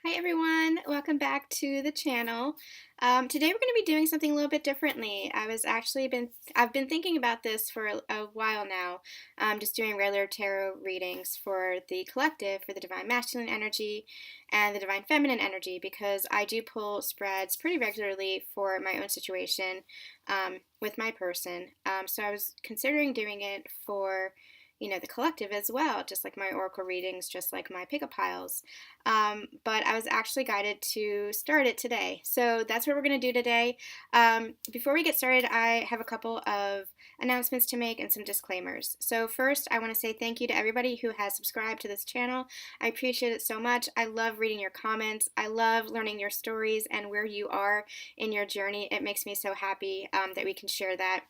Hi everyone, welcome back to the channel. Today we're going to be doing something a little bit differently. I've been thinking about this for a while now, just doing regular tarot readings for the collective, for the divine masculine energy and the divine feminine energy, because I do pull spreads pretty regularly for my own situation with my person. So I was considering doing it for the collective as well, just like my oracle readings, just like my pick-up piles. But I was actually guided to start it today. So that's what we're going to do today. Before we get started, I have a couple of announcements to make and some disclaimers. So first, I want to say thank you to everybody who has subscribed to this channel. I appreciate it so much. I love reading your comments. I love learning your stories and where you are in your journey. It makes me so happy that we can share that,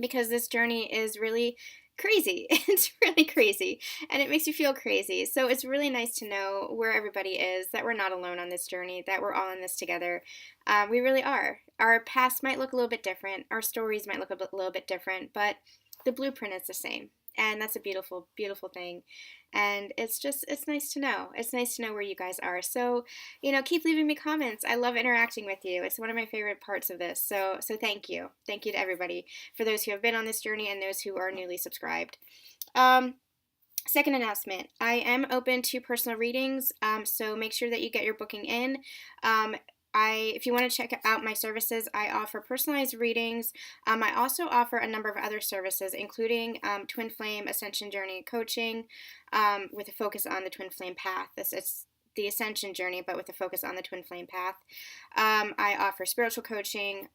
because this journey is really crazy. It's really crazy, and it makes you feel crazy. So it's really nice to know where everybody is, that we're not alone on this journey, that we're all in this together. We really are. Our past might look a little bit different, our stories might look a little bit different, but the blueprint is the same. And that's a beautiful, beautiful thing. And it's nice to know. It's nice to know where you guys are. So, keep leaving me comments. I love interacting with you. It's one of my favorite parts of this. So thank you. Thank you to everybody, for those who have been on this journey and those who are newly subscribed. Second announcement, I am open to personal readings, so make sure that you get your booking in. If you want to check out my services, I offer personalized readings. I also offer a number of other services, including Twin Flame Ascension Journey Coaching, with a focus on the Twin Flame path. It's the Ascension Journey, but with a focus on the Twin Flame path. I offer spiritual coaching,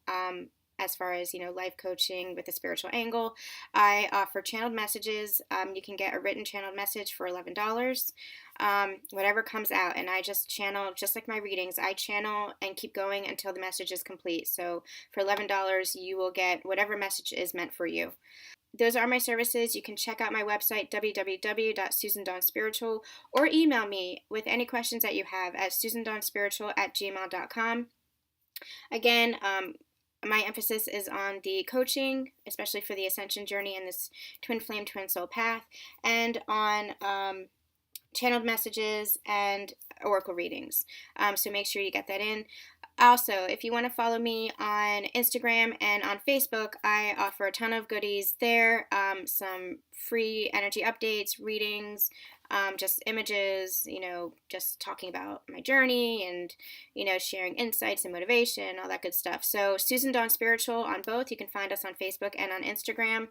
as far as life coaching with a spiritual angle. I offer channeled messages. You can get a written channeled message for $11. Whatever comes out, and I just channel, just like my readings. I channel and keep going until the message is complete. So for $11, you will get whatever message is meant for you. Those are my services. You can check out my website, www.susanddawnspiritual, or email me with any questions that you have at susanddawnspiritual@gmail.com. Again, my emphasis is on the coaching, especially for the Ascension Journey and this Twin Flame, Twin Soul path, and on channeled messages and oracle readings. So make sure you get that in. Also, if you want to follow me on Instagram and on Facebook, I offer a ton of goodies there. Some free energy updates, readings, just images, just talking about my journey and, sharing insights and motivation, all that good stuff. So Susan Dawn Spiritual on both. You can find us on Facebook and on Instagram.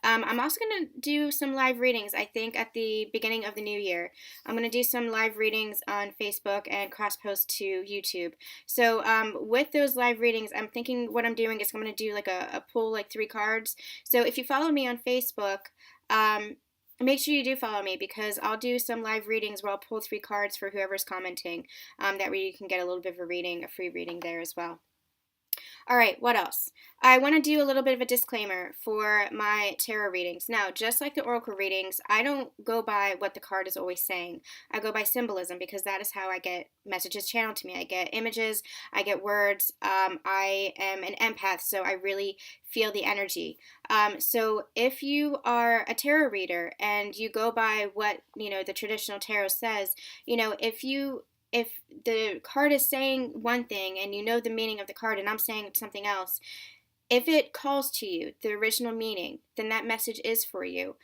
I'm also going to do some live readings, I think, at the beginning of the new year. I'm going to do some live readings on Facebook and cross-post to YouTube. So with those live readings, I'm thinking what I'm doing is I'm going to do like a pull, like 3 cards. So if you follow me on Facebook, make sure you do follow me, because I'll do some live readings where I'll pull 3 cards for whoever's commenting. That way you can get a little bit of a reading, a free reading there as well. All right, what else? I want to do a little bit of a disclaimer for my tarot readings. Now, just like the oracle readings, I don't go by what the card is always saying. I go by symbolism, because that is how I get messages channeled to me. I get images, I get words. I am an empath, so I really feel the energy. So if you are a tarot reader and you go by what, the traditional tarot says, if the card is saying one thing and you know the meaning of the card and I'm saying something else, if it calls to you the original meaning, then that message is for you.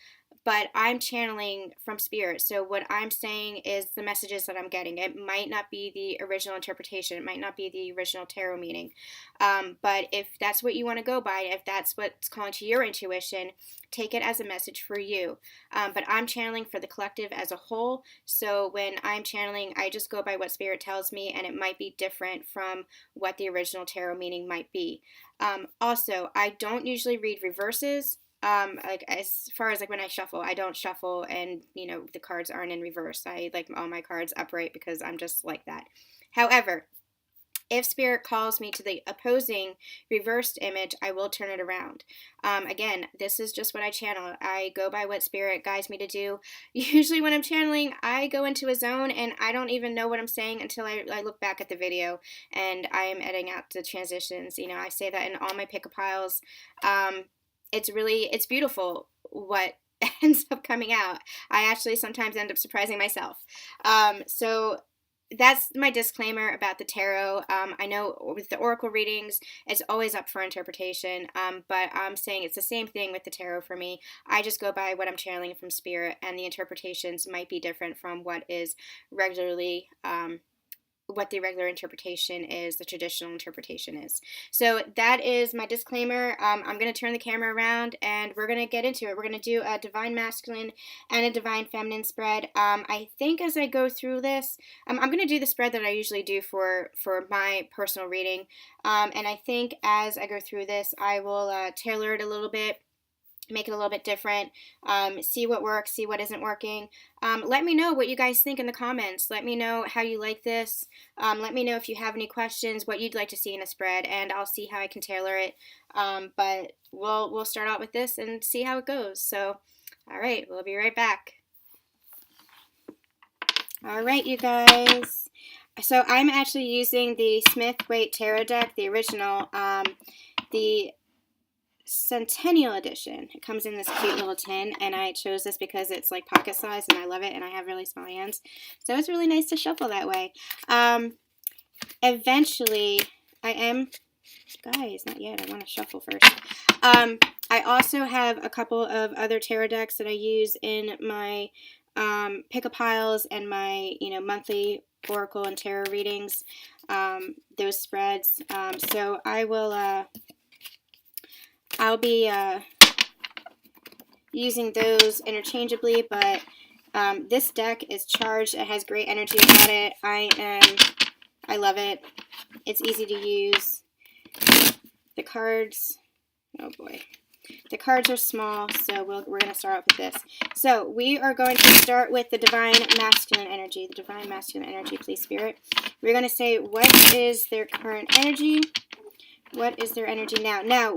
But I'm channeling from spirit, so what I'm saying is the messages that I'm getting. It might not be the original interpretation, it might not be the original tarot meaning, but if that's what you want to go by, if that's what's calling to your intuition, take it as a message for you. But I'm channeling for the collective as a whole, so when I'm channeling, I just go by what spirit tells me, and it might be different from what the original tarot meaning might be. Also, I don't usually read reverses. Like as far as like when I shuffle, I don't shuffle and the cards aren't in reverse. I like all my cards upright, because I'm just like that. However, if spirit calls me to the opposing reversed image, I will turn it around. Again, this is just what I channel. I go by what spirit guides me to do. Usually when I'm channeling, I go into a zone and I don't even know what I'm saying until I look back at the video and I am editing out the transitions. I say that in all my pick-a piles. It's beautiful what ends up coming out. I actually sometimes end up surprising myself. So that's my disclaimer about the tarot. I know with the oracle readings, it's always up for interpretation, but I'm saying it's the same thing with the tarot for me. I just go by what I'm channeling from spirit, and the interpretations might be different from what is regularly what the regular interpretation is, the traditional interpretation is. So that is my disclaimer. I'm going to turn the camera around and we're going to get into it. We're going to do a divine masculine and a divine feminine spread. I think as I go through this, I'm going to do the spread that I usually do for my personal reading. And I think as I go through this, I will tailor it a little bit, make it a little bit different, see what works, see what isn't working. Let me know what you guys think in the comments. Let me know how you like this. Let me know if you have any questions, what you'd like to see in a spread, and I'll see how I can tailor it. But we'll start out with this and see how it goes. So, all right, we'll be right back. All right, you guys. So I'm actually using the Smith-Waite Tarot deck, the original, the Centennial Edition. It comes in this cute little tin, and I chose this because it's like pocket size and I love it, and I have really small hands, so it's really nice to shuffle that way. Eventually guys, not yet, I want to shuffle first. I also have a couple of other tarot decks that I use in my pick-a piles and my monthly oracle and tarot readings, those spreads. So I'll be using those interchangeably, but this deck is charged. It has great energy about it. I love it. It's easy to use. The cards, oh boy. The cards are small, so we're going to start off with this. So we are going to start with the divine masculine energy. The divine masculine energy, please, Spirit. We're going to say, what is their current energy? What is their energy now? Now,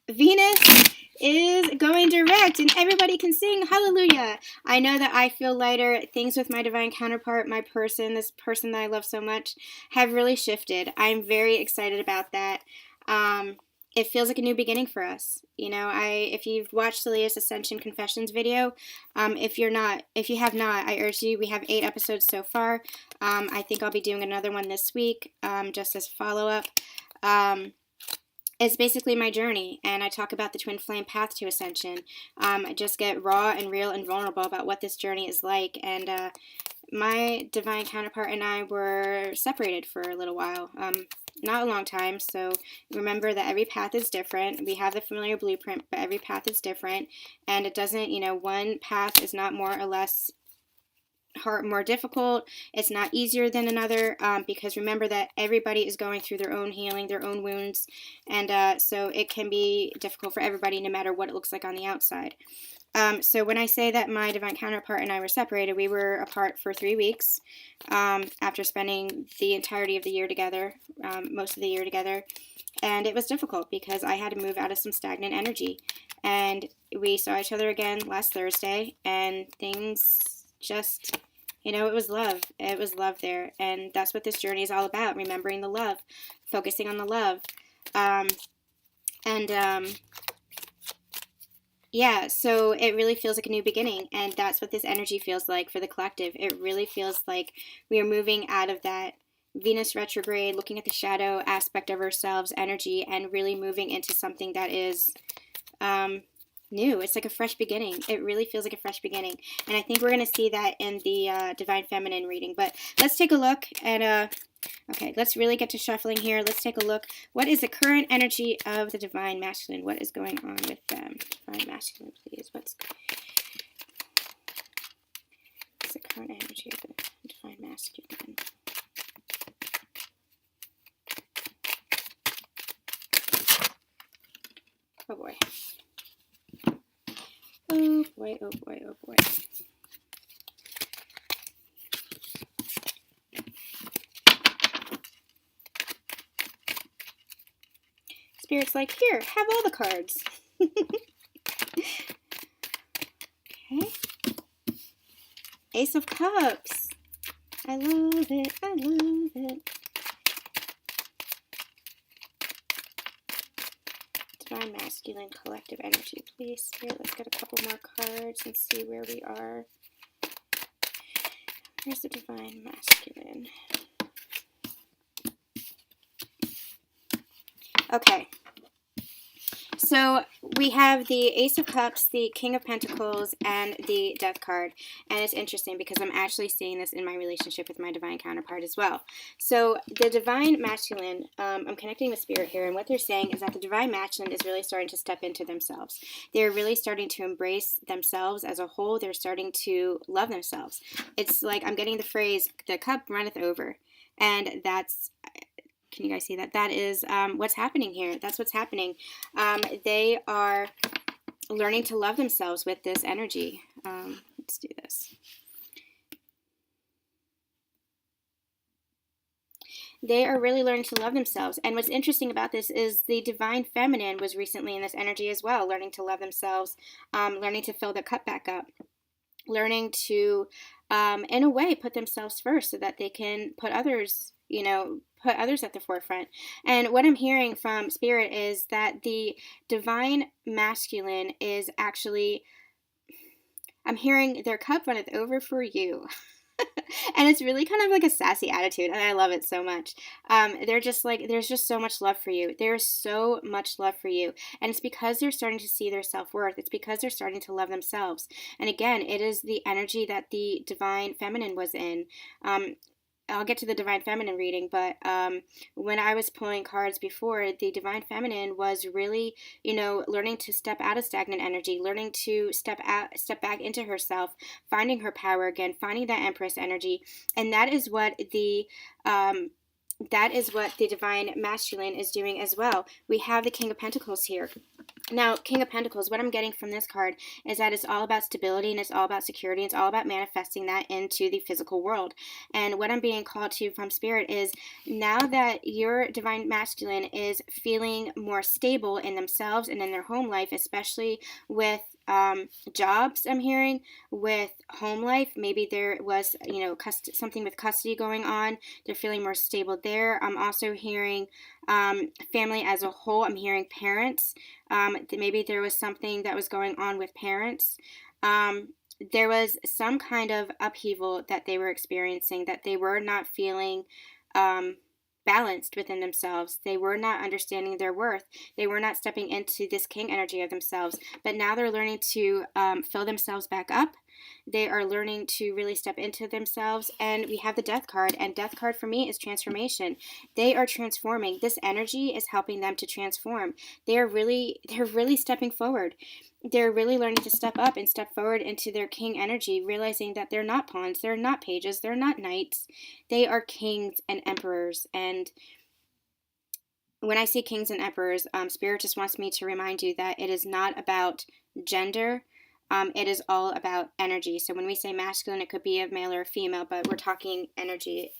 Venus is going direct and everybody can sing hallelujah. I know that I feel lighter. Things with my divine counterpart, my person, this person that I love so much, have really shifted. I'm very excited about that. It feels like a new beginning for us. If you've watched the latest Ascension Confessions video, if you have not, I urge you. We have 8 episodes so far. I think I'll be doing another one this week, just as follow-up. It's basically my journey, and I talk about the twin flame path to ascension. I just get raw and real and vulnerable about what this journey is like, and my divine counterpart and I were separated for a little while, not a long time, so remember that every path is different. We have the familiar blueprint, but every path is different, and it doesn't, one path is not more or less more difficult. It's not easier than another, because remember that everybody is going through their own healing, their own wounds, and so it can be difficult for everybody no matter what it looks like on the outside. So when I say that my divine counterpart and I were separated, we were apart for 3 weeks after spending the entirety of the year together, most of the year together, and it was difficult because I had to move out of some stagnant energy, and we saw each other again last Thursday, and things just, it was love. It was love there. And that's what this journey is all about. Remembering the love. Focusing on the love. Yeah, so it really feels like a new beginning. And that's what this energy feels like for the collective. It really feels like we are moving out of that Venus retrograde, looking at the shadow aspect of ourselves energy, and really moving into something that is new. It's like a fresh beginning. It really feels like a fresh beginning, and I think we're going to see that in the divine feminine reading. But let's take a look, and okay, let's really get to shuffling here. Let's take a look. What is the current energy of the divine masculine? What is going on with them? Divine masculine, please. What's the current energy of the divine masculine? Oh boy. Oh boy, oh boy, oh boy. Spirit's like, here, have all the cards. Okay. Ace of Cups. I love it, I love it. Divine masculine collective energy, please. Spirit, let's get a couple more cards and see where we are. Where's the divine masculine? Okay. So we have the Ace of Cups, the King of Pentacles, and the Death card. And it's interesting because I'm actually seeing this in my relationship with my divine counterpart as well. So the divine masculine, I'm connecting with spirit here, and what they're saying is that the divine masculine is really starting to step into themselves. They're really starting to embrace themselves as a whole. They're starting to love themselves. It's like I'm getting the phrase, the cup runneth over. And that's... Can you guys see that? That is what's happening here. That's what's happening. They are learning to love themselves with this energy. Let's do this. They are really learning to love themselves. And what's interesting about this is the divine feminine was recently in this energy as well, learning to love themselves, learning to fill their cup back up, learning to, in a way, put themselves first so that they can put others, put others at the forefront. And what I'm hearing from spirit is that the divine masculine is actually, I'm hearing their cup runneth over for you. And it's really kind of like a sassy attitude, and I love it so much. They're just like, there's just so much love for you. There's so much love for you. And it's because they're starting to see their self-worth. It's because they're starting to love themselves. And again, it is the energy that the divine feminine was in. I'll get to the divine feminine reading, but when I was pulling cards before, the divine feminine was really, learning to step out of stagnant energy, learning to step back into herself, finding her power again, finding that Empress energy, and that is what the divine masculine is doing as well. We have the King of Pentacles here. Now, King of Pentacles, what I'm getting from this card is that it's all about stability, and it's all about security, and it's all about manifesting that into the physical world. And what I'm being called to from spirit is, now that your divine masculine is feeling more stable in themselves and in their home life, especially with jobs, I'm hearing, with home life, maybe there was, something with custody going on, they're feeling more stable there. I'm also hearing family as a whole. I'm hearing parents. Maybe there was something that was going on with parents. There was some kind of upheaval that they were experiencing, that they were not feeling balanced within themselves. They were not understanding their worth. They were not stepping into this king energy of themselves. But now they're learning to fill themselves back up. They are learning to really step into themselves. And we have the Death card. And Death card for me is transformation. They are transforming. This energy is helping them to transform. They're really stepping forward. They're really learning to step up and step forward into their king energy, realizing that they're not pawns, they're not pages, they're not knights. They are kings and emperors. And when I say kings and emperors, Spirit just wants me to remind you that it is not about gender. It is all about energy. So when we say masculine, it could be a male or a female, but we're talking energy.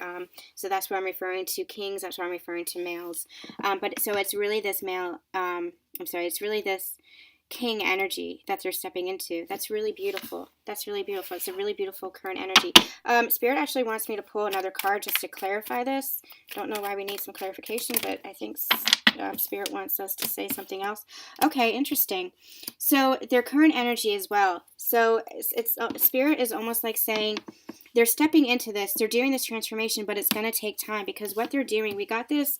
So that's what I'm referring to kings. That's what I'm referring to males. But so it's really this it's really this king energy that they're stepping into. That's really beautiful. That's really beautiful. It's a really beautiful current energy. Spirit actually wants me to pull another card just to clarify this. Don't know why we need some clarification, but I think Spirit wants us to say something else. Okay, interesting. So their current energy as well. So it's Spirit is almost like saying they're stepping into this. They're doing this transformation, but it's going to take time, because what they're doing, we got this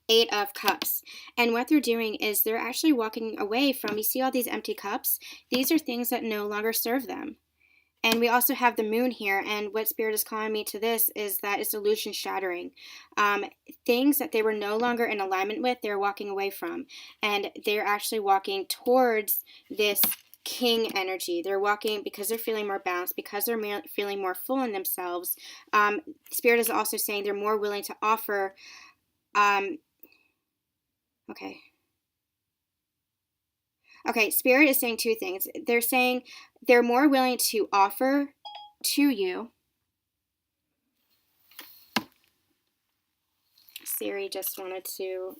Eight of Cups, and what they're doing is they're actually walking away from, you see all these empty cups, these are things that no longer serve them. And we also have the moon here, and what Spirit is calling me to this is that it's illusion shattering. Things that they were no longer in alignment with, they're walking away from, and they're actually walking towards this king energy. They're walking because they're feeling more balanced, because they're feeling more full in themselves. Spirit is also saying they're more willing to offer Okay, Spirit is saying two things. They're saying they're more willing to offer to you. Siri just wanted to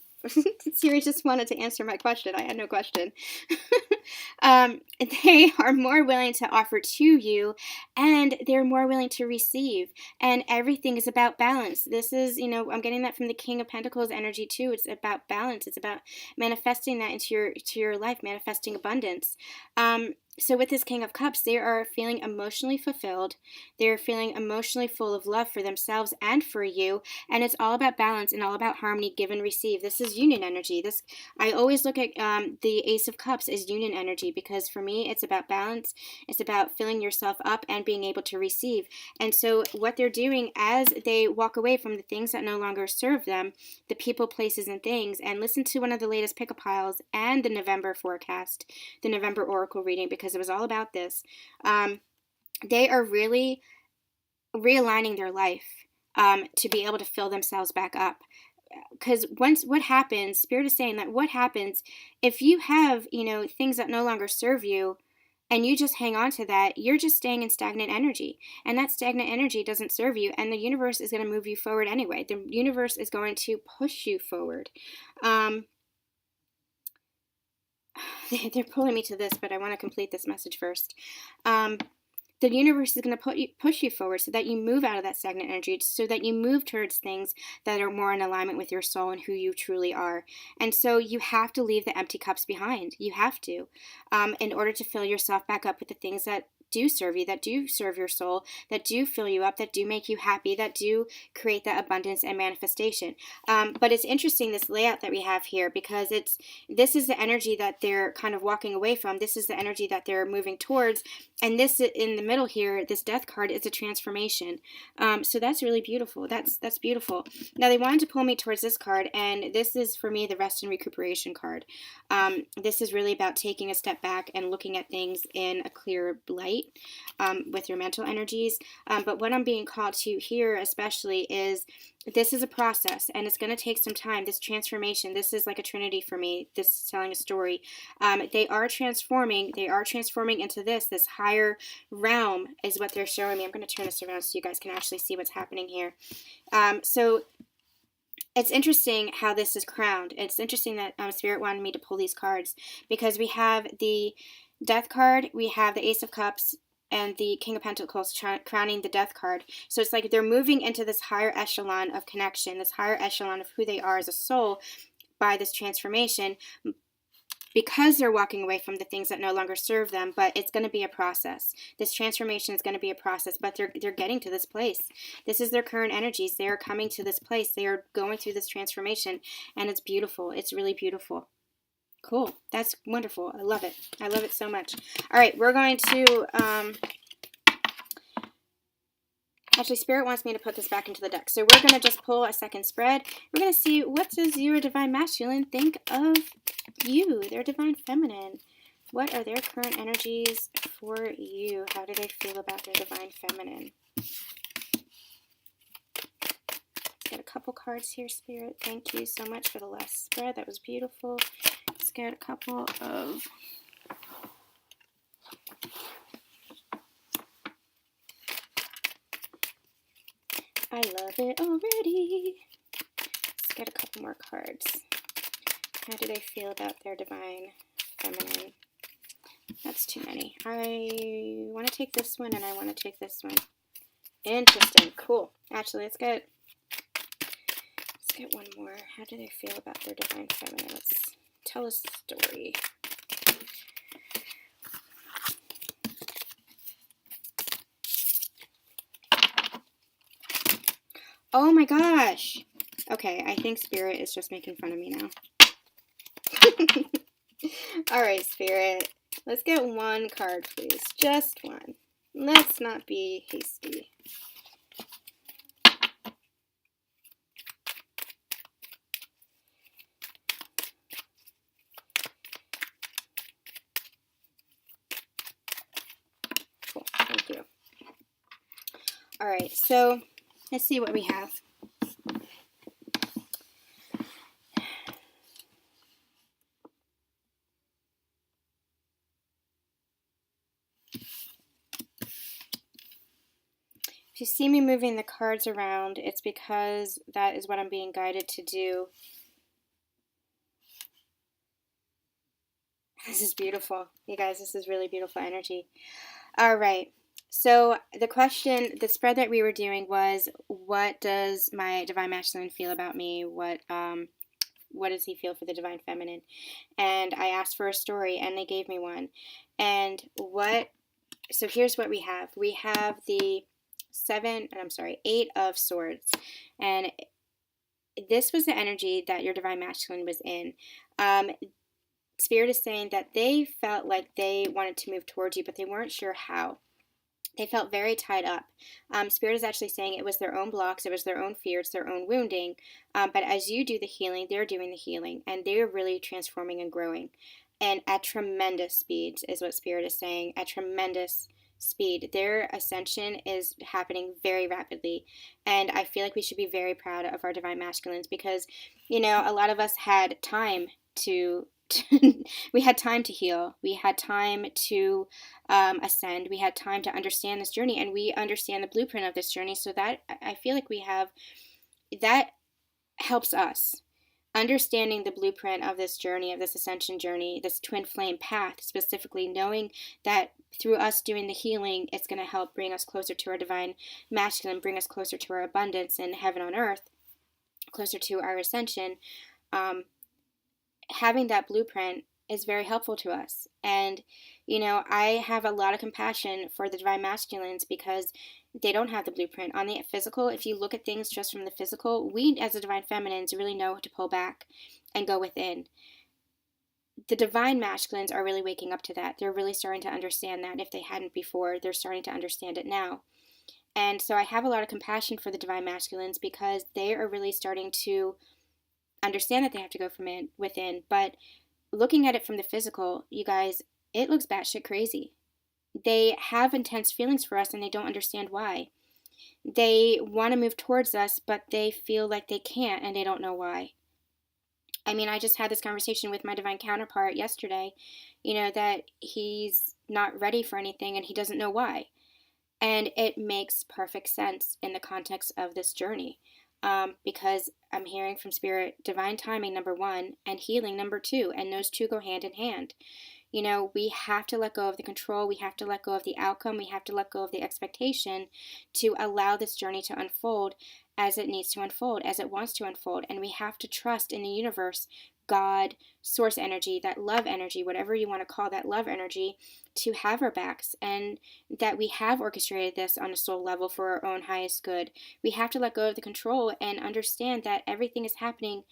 answer my question. I had no question. They are more willing to offer to you, and they're more willing to receive. And everything is about balance. This is, I'm getting that from the King of Pentacles energy too. It's about balance. It's about manifesting that into your life, manifesting abundance. So with this King of Cups, they are feeling emotionally fulfilled. They're feeling emotionally full of love for themselves and for you. And it's all about balance and all about harmony, give and receive. This is union energy. This, I always look at the Ace of Cups as union energy, because for me, it's about balance. It's about filling yourself up and being able to receive. And so what they're doing as they walk away from the things that no longer serve them, the people, places, and things, and listen to one of the latest pick-a piles and the November forecast, the November Oracle reading, because it was all about this. They are really realigning their life to be able to fill themselves back up. Because once, what happens, Spirit is saying that what happens if you have, things that no longer serve you, and you just hang on to that, you're just staying in stagnant energy. And that stagnant energy doesn't serve you, and the universe is going to move you forward anyway. The universe is going to push you forward. They're pulling me to this, but I want to complete this message first. The universe is going to push you forward so that you move out of that stagnant energy, so that you move towards things that are more in alignment with your soul and who you truly are. And so you have to leave the empty cups behind. You have to, in order to fill yourself back up with the things that do serve you, that do serve your soul, that do fill you up, that do make you happy, that do create that abundance and manifestation. But it's interesting, this layout that we have here, because this is the energy that they're kind of walking away from. This is the energy that they're moving towards. And this in the middle here, this death card, is a transformation. So that's really beautiful. That's beautiful. Now they wanted to pull me towards this card, and this is for me the rest and recuperation card. This is really about taking a step back and looking at things in a clear light. With your mental energies. But what I'm being called to here especially is, this is a process, and it's going to take some time. This transformation, this is like a trinity for me. This is telling a story. They are transforming into this higher realm is what they're showing me. I'm going to turn this around so you guys can actually see what's happening here. So it's interesting how this is crowned. It's interesting that Spirit wanted me to pull these cards, because we have the Death card, we have the Ace of Cups, and the King of Pentacles crowning the Death card. So it's like they're moving into this higher echelon of connection, this higher echelon of who they are as a soul by this transformation, because they're walking away from the things that no longer serve them. But it's going to be a process. This transformation is going to be a process, but they're getting to this place. This is their current energies. They are coming to this place. They are going through this transformation, and it's beautiful. It's really beautiful. Cool. That's wonderful. I love it. I love it so much. All right, we're going to, actually, Spirit wants me to put this back into the deck. So we're going to just pull a second spread. We're going to see, what does your Divine Masculine think of you, their Divine Feminine? What are their current energies for you? How do they feel about their Divine Feminine? Got a couple cards here, Spirit. Thank you so much for the last spread. That was beautiful. Let's get a couple of... I love it already. Let's get a couple more cards. How do they feel about their Divine Feminine? That's too many. I want to take this one, and I want to take this one. Interesting. Cool. Actually, let's get one more. How do they feel about their Divine Feminine? Let's tell a story. Oh my gosh. Okay, I think Spirit is just making fun of me now. All right, Spirit. Let's get one card, please. Just one. Let's not be hasty. Cool. Thank you. All right, so let's see what we have. If you see me moving the cards around, it's because that is what I'm being guided to do. This is beautiful. You guys, this is really beautiful energy. All right. So the spread that we were doing was, what does my Divine Masculine feel about me? What what does he feel for the divine feminine? And I asked for a story, and they gave me one. And so here's what we have. We have the 8 of swords. And this was the energy that your divine masculine was in. Spirit is saying that they felt like they wanted to move towards you, but they weren't sure how. They felt very tied up. Spirit is actually saying it was their own blocks, it was their own fears, their own wounding. But as you do the healing, they're doing the healing, and they're really transforming and growing. And at tremendous speeds is what Spirit is saying, at tremendous speed. Their ascension is happening very rapidly. And I feel like we should be very proud of our divine masculines because, a lot of us had time to we had time to heal. We had time to ascend. We had time to understand this journey, and we understand the blueprint of this journey. So that I feel like that helps us understanding the blueprint of this journey, of this ascension journey, this twin flame path, specifically knowing that through us doing the healing, it's going to help bring us closer to our divine masculine, bring us closer to our abundance in heaven on earth, closer to our ascension. Having that blueprint is very helpful to us. And, I have a lot of compassion for the divine masculines because they don't have the blueprint. On the physical, if you look at things just from the physical, we as the divine feminines really know to pull back and go within. The divine masculines are really waking up to that. They're really starting to understand that. If they hadn't before, they're starting to understand it now. And so I have a lot of compassion for the divine masculines because they are really starting to understand that they have to go from within. But looking at it from the physical, you guys, it looks batshit crazy. They have intense feelings for us and they don't understand why. They want to move towards us, but they feel like they can't and they don't know why. I mean, I just had this conversation with my divine counterpart yesterday, that he's not ready for anything and he doesn't know why. And it makes perfect sense in the context of this journey. Because I'm hearing from Spirit, divine timing, number 1, and healing, number 2, and those two go hand in hand. We have to let go of the control, we have to let go of the outcome, we have to let go of the expectation to allow this journey to unfold as it needs to unfold, as it wants to unfold, and we have to trust in the universe, God, source energy, that love energy, whatever you want to call that love energy, to have our backs, and that we have orchestrated this on a soul level for our own highest good. We have to let go of the control and understand that everything is happening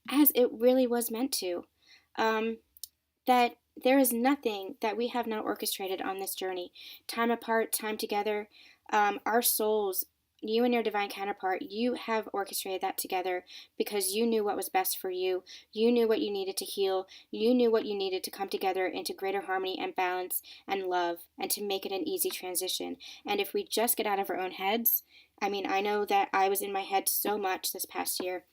as it really was meant to. That there is nothing that we have not orchestrated on this journey. Time apart, time together, our souls, you and your divine counterpart, you have orchestrated that together because you knew what was best for you. You knew what you needed to heal. You knew what you needed to come together into greater harmony and balance and love, and to make it an easy transition. And if we just get out of our own heads, I mean, I know that I was in my head so much this past year,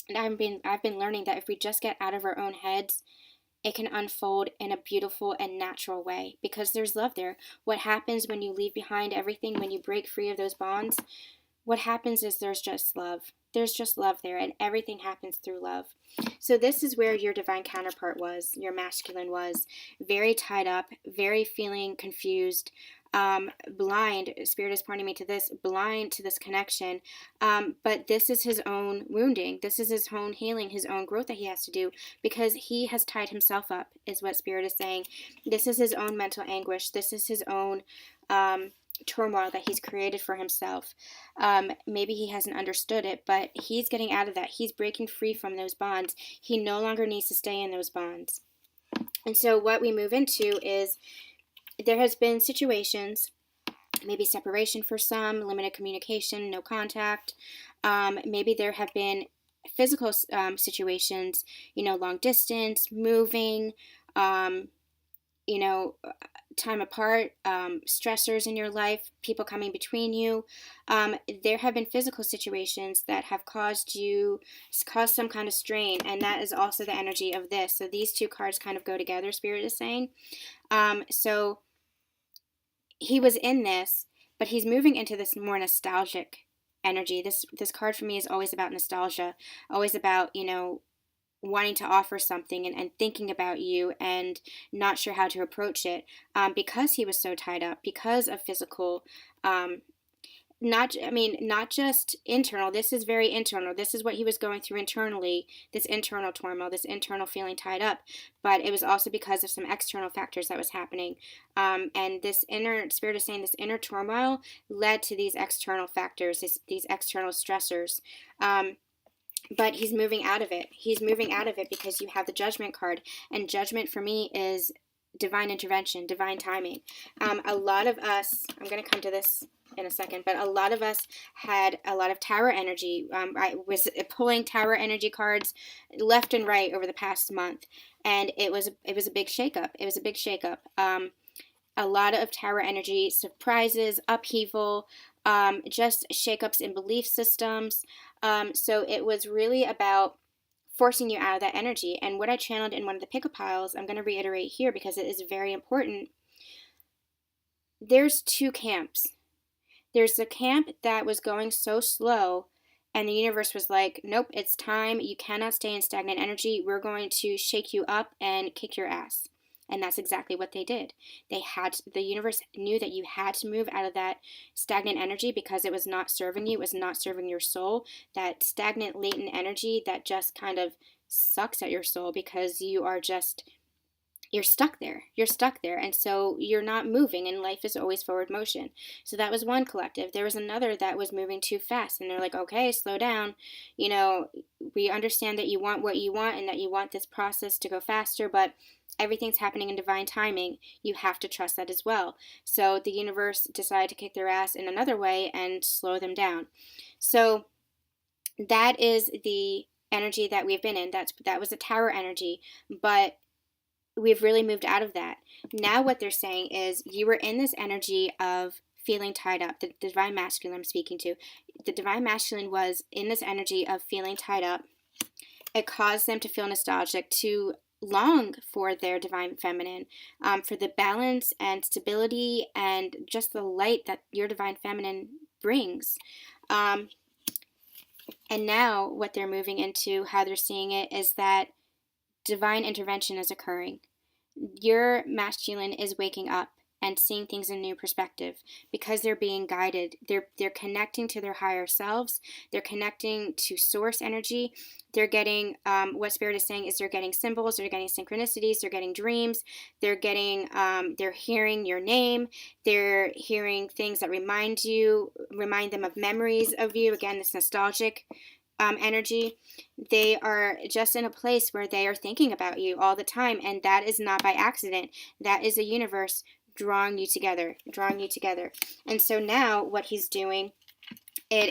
and I've been learning that if we just get out of our own heads, it can unfold in a beautiful and natural way because there's love there. What happens when you leave behind everything, when you break free of those bonds, what happens is there's just love. There's just love there, and everything happens through love. So this is where your divine counterpart was, your masculine was, very tied up, very feeling confused, blind. Spirit is pointing me to this, blind to this connection. But this is his own wounding. This is his own healing, his own growth that he has to do because he has tied himself up, is what Spirit is saying. This is his own mental anguish. This is his own turmoil that he's created for himself. Maybe he hasn't understood it, but he's getting out of that. He's breaking free from those bonds. He no longer needs to stay in those bonds. And so what we move into is there has been situations, maybe separation for some, limited communication, no contact. Maybe there have been physical situations, long distance, moving, time apart, stressors in your life, people coming between you. There have been physical situations that have caused some kind of strain, and that is also the energy of this. So these two cards kind of go together, Spirit is saying. So he was in this, but he's moving into this more nostalgic energy. This card for me is always about nostalgia, always about, wanting to offer something and thinking about you and not sure how to approach it because he was so tied up, because of physical not just internal. This is very internal. This is what he was going through internally, this internal turmoil, this internal feeling tied up. But it was also because of some external factors that was happening. And this inner, Spirit is saying, this inner turmoil led to these external factors, these external stressors. But he's moving out of it. He's moving out of it because you have the Judgment card. And Judgment for me is divine intervention, divine timing. A lot of us, I'm going to come to this in a second, but a lot of us had a lot of tower energy. I was pulling tower energy cards left and right over the past month, and it was a big shakeup. It was a big shakeup. A lot of tower energy, surprises, upheaval, just shakeups in belief systems. So it was really about forcing you out of that energy. And what I channeled in one of the pick-up piles, I'm going to reiterate here because it is very important. There's two camps. There's the camp that was going so slow, and the universe was like, nope, it's time. You cannot stay in stagnant energy. We're going to shake you up and kick your ass. And that's exactly what they did. The universe knew that you had to move out of that stagnant energy because it was not serving you. It was not serving your soul. That stagnant, latent energy that just kind of sucks at your soul because you're stuck there. You're stuck there. And so you're not moving, and life is always forward motion. So that was one collective. There was another that was moving too fast, and they're like, okay, slow down. We understand that you want what you want and that you want this process to go faster, but everything's happening in divine timing. You have to trust that as well. So the universe decided to kick their ass in another way and slow them down. So that is the energy that we've been in. That was a tower energy, but we've really moved out of that. Now what they're saying is you were in this energy of feeling tied up. The divine masculine I'm speaking to. The divine masculine was in this energy of feeling tied up. It caused them to feel nostalgic, to long for their divine feminine, for the balance and stability and just the light that your divine feminine brings. And now what they're moving into, how they're seeing it, is that divine intervention is occurring. Your masculine is waking up and seeing things in a new perspective because they're being guided. They're connecting to their higher selves. They're connecting to source energy. They're getting, what Spirit is saying is they're getting symbols, they're getting synchronicities, they're getting dreams, they're hearing your name, they're hearing things that remind them of memories of you. Again, this nostalgic energy. They are just in a place where they are thinking about you all the time, and that is not by accident. That is the universe drawing you together. And so now what he's doing,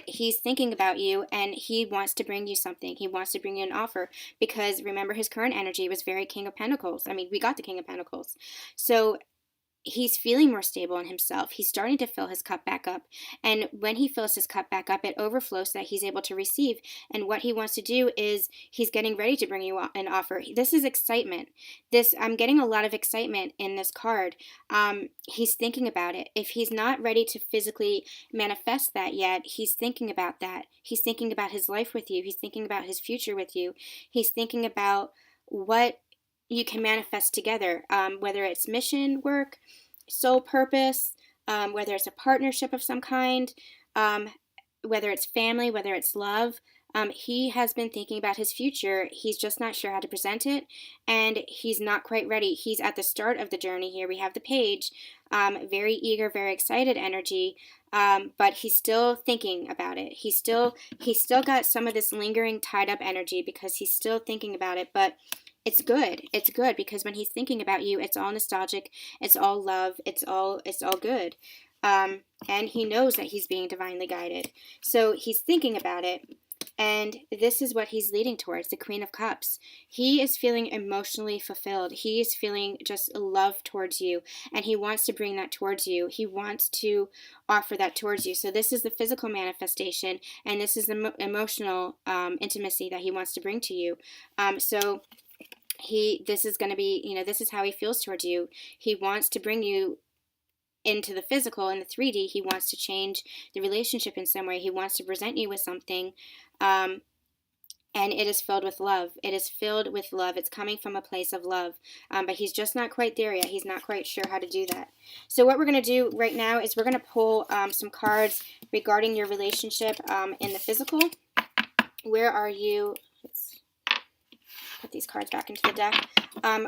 he's thinking about you, and he wants to bring you something. He wants to bring you an offer because remember, his current energy was very King of Pentacles. We got the King of Pentacles. So he's feeling more stable in himself. He's starting to fill his cup back up. And when he fills his cup back up, it overflows so that he's able to receive. And what he wants to do is he's getting ready to bring you an offer. This is excitement. I'm getting a lot of excitement in this card. He's thinking about it. If he's not ready to physically manifest that yet, he's thinking about that. He's thinking about his life with you. He's thinking about his future with you. He's thinking about what you can manifest together, whether it's mission work, soul purpose, whether it's a partnership of some kind, whether it's family, whether it's love. He has been thinking about his future. He's just not sure how to present it, and he's not quite ready. He's at the start of the journey here. We have the page, very eager, very excited energy, but he's still thinking about it. He's still got some of this lingering tied up energy because he's still thinking about it, but it's good. It's good because when he's thinking about you, it's all nostalgic. It's all love. It's all good. And he knows that he's being divinely guided. So he's thinking about it. And this is what he's leading towards, the Queen of Cups. He is feeling emotionally fulfilled. He is feeling just love towards you. And he wants to bring that towards you. He wants to offer that towards you. So this is the physical manifestation. And this is the emotional intimacy that he wants to bring to you. This is going to be, this is how he feels towards you. He wants to bring you into the physical, in the 3D. He wants to change the relationship in some way. He wants to present you with something and it is filled with love. It is filled with love. It's coming from a place of love, but he's just not quite there yet. He's not quite sure how to do that. So what we're going to do right now is we're going to pull some cards regarding your relationship in the physical. Where are you? Let's put these cards back into the deck.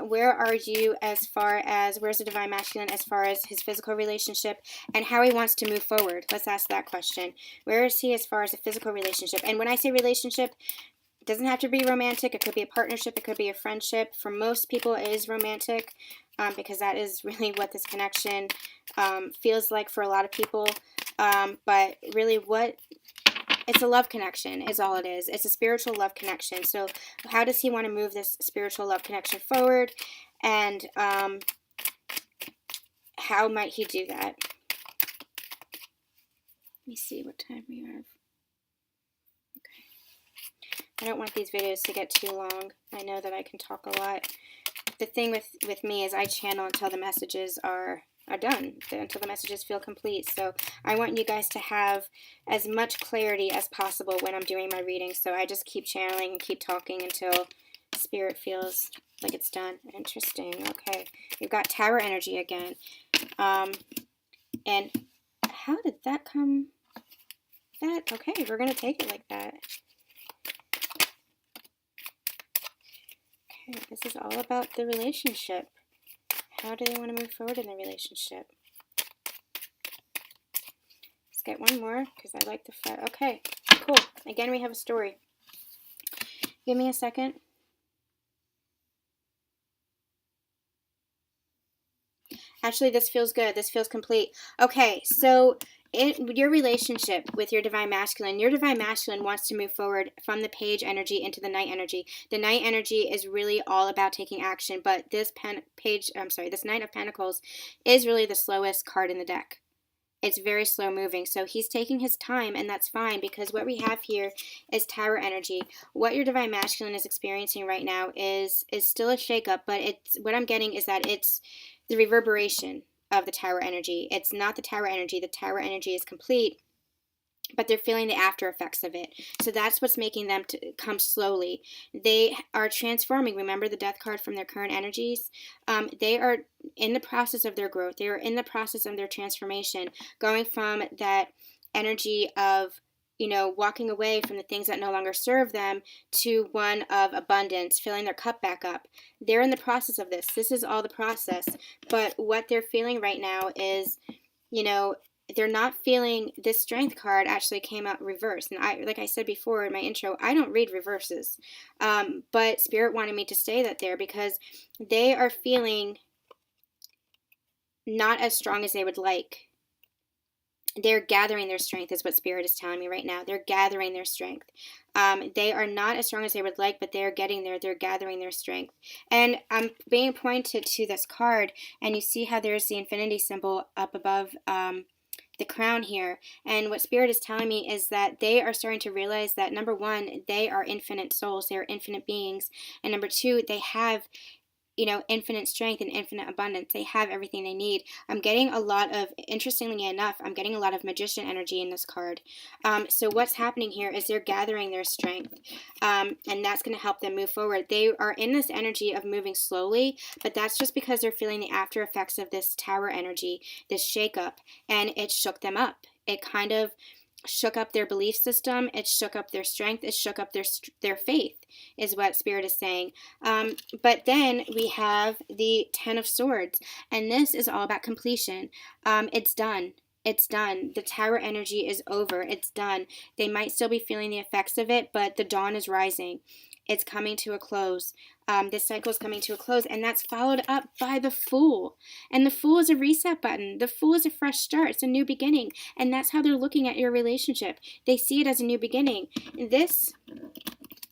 Where are you as far as, where's the Divine Masculine as far as his physical relationship and how he wants to move forward? Let's ask that question. Where is he as far as a physical relationship? And when I say relationship, it doesn't have to be romantic. It could be a partnership. It could be a friendship. For most people, it is romantic because that is really what this connection feels like for a lot of people. But really it's a love connection is all it is. It's a spiritual love connection. So how does he want to move this spiritual love connection forward? And how might he do that? Let me see what time we are. I don't want these videos to get too long. I know that I can talk a lot. The thing with me is I channel until the messages are done, until the messages feel complete. So I want you guys to have as much clarity as possible when I'm doing my reading. So I just keep channeling and keep talking until Spirit feels like it's done. Interesting. Okay. We've got Tower energy again. And how did that come? Okay, we're going to take it like that. Okay, this is all about the relationship. How do they want to move forward in the relationship? Let's get one more because I like the fact. Okay, cool. Again, we have a story. Give me a second. Actually, this feels good. This feels complete. Okay, so your relationship with your Divine Masculine wants to move forward from the Page energy into the Knight energy. The Knight energy is really all about taking action, but this this Knight of Pentacles is really the slowest card in the deck. It's very slow moving, so he's taking his time, and that's fine because what we have here is Tower energy. What your Divine Masculine is experiencing right now is still a shakeup, but what I'm getting is that it's the reverberation of the Tower energy. It's not the Tower energy. The Tower energy is complete, but they're feeling the after effects of it. So that's what's making them to come slowly. They are transforming. Remember the Death card from their current energies? They are in the process of their growth. They are in the process of their transformation, going from that energy of walking away from the things that no longer serve them to one of abundance, filling their cup back up. They're in the process of this. This is all the process. But what they're feeling right now is, they're not feeling this Strength card actually came out reversed. And like I said before in my intro, I don't read reverses. But Spirit wanted me to say that there because they are feeling not as strong as they would like. They're gathering their strength is what Spirit is telling me right now. They're gathering their strength. They are not as strong as they would like, but they're getting there. They're gathering their strength. And I'm being pointed to this card, and you see how there's the infinity symbol up above the crown here. And what Spirit is telling me is that they are starting to realize that, number one, they are infinite souls. They are infinite beings. And number two, they have infinite strength and infinite abundance. They have everything they need. I'm getting a lot of, interestingly enough, I'm getting a lot of magician energy in this card. So what's happening here is they're gathering their strength, and that's going to help them move forward. They are in this energy of moving slowly, but that's just because they're feeling the after effects of this Tower energy, this shakeup, and it shook them up. It kind of shook up their belief system. It shook up their strength. It shook up their faith, is what Spirit is saying. But then we have the Ten of Swords, and this is all about completion. It's done. It's done. The Tower energy is over. It's done. They might still be feeling the effects of it, but the dawn is rising. It's coming to a close. This cycle is coming to a close, and that's followed up by the Fool. And the Fool is a reset button. The Fool is a fresh start. It's a new beginning, and that's how they're looking at your relationship. They see it as a new beginning. This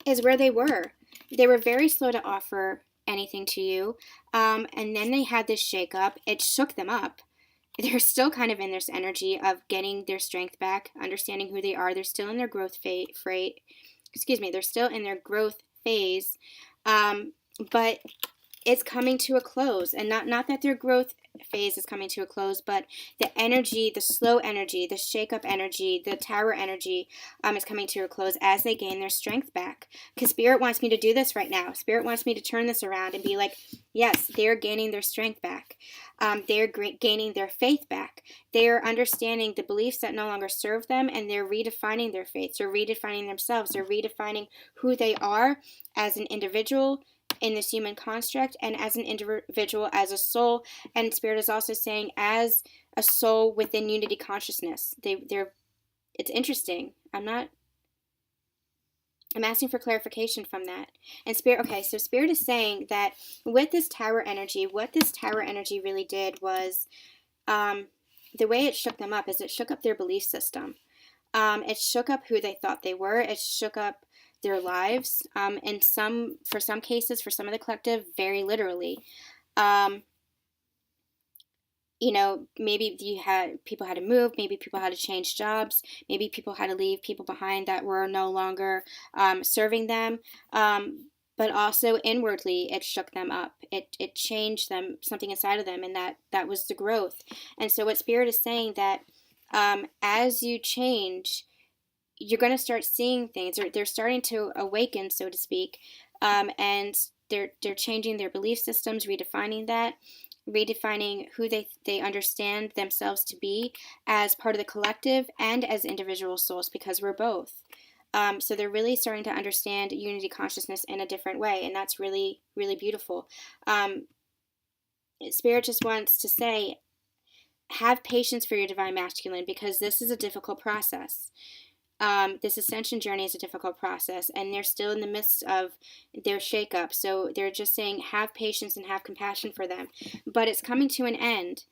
is where they were. They were very slow to offer anything to you, and then they had this shakeup. It shook them up. They're still kind of in this energy of getting their strength back, understanding who they are. They're still in their growth they're still in their growth phase, but it's coming to a close, and not that their growth phase is coming to a close, but the energy, the slow energy, the shake-up energy, the tower energy is coming to a close as they gain their strength back. Because Spirit wants me to do this right now. Spirit wants me to turn this around and be like, yes, they're gaining their strength back. They're gaining their faith back. They're understanding the beliefs that no longer serve them, and they're redefining their faiths. They're redefining themselves. They're redefining who they are as an individual in this human construct, and as an individual, as a soul. And Spirit is also saying as a soul within unity consciousness. It's interesting. I'm asking for clarification from that. And Spirit, okay, so Spirit is saying that with this tower energy, what this tower energy really did was, the way it shook them up is it shook up their belief system. It shook up who they thought they were. It shook up their lives, and for some cases, for some of the collective, very literally. Maybe people had to move, maybe people had to change jobs, maybe people had to leave people behind that were no longer serving them. But also inwardly, it shook them up. It changed them, something inside of them, and that was the growth. And so what Spirit is saying that as you change, you're going to start seeing things, or they're starting to awaken, so to speak, and they're changing their belief systems, redefining who they understand themselves to be as part of the collective and as individual souls, because we're both. So they're really starting to understand unity consciousness in a different way, and that's really, really beautiful. Spirit just wants to say, have patience for your divine masculine, because this is a difficult process. This ascension journey is a difficult process, and they're still in the midst of their shakeup. So they're just saying, have patience and have compassion for them. But it's coming to an end.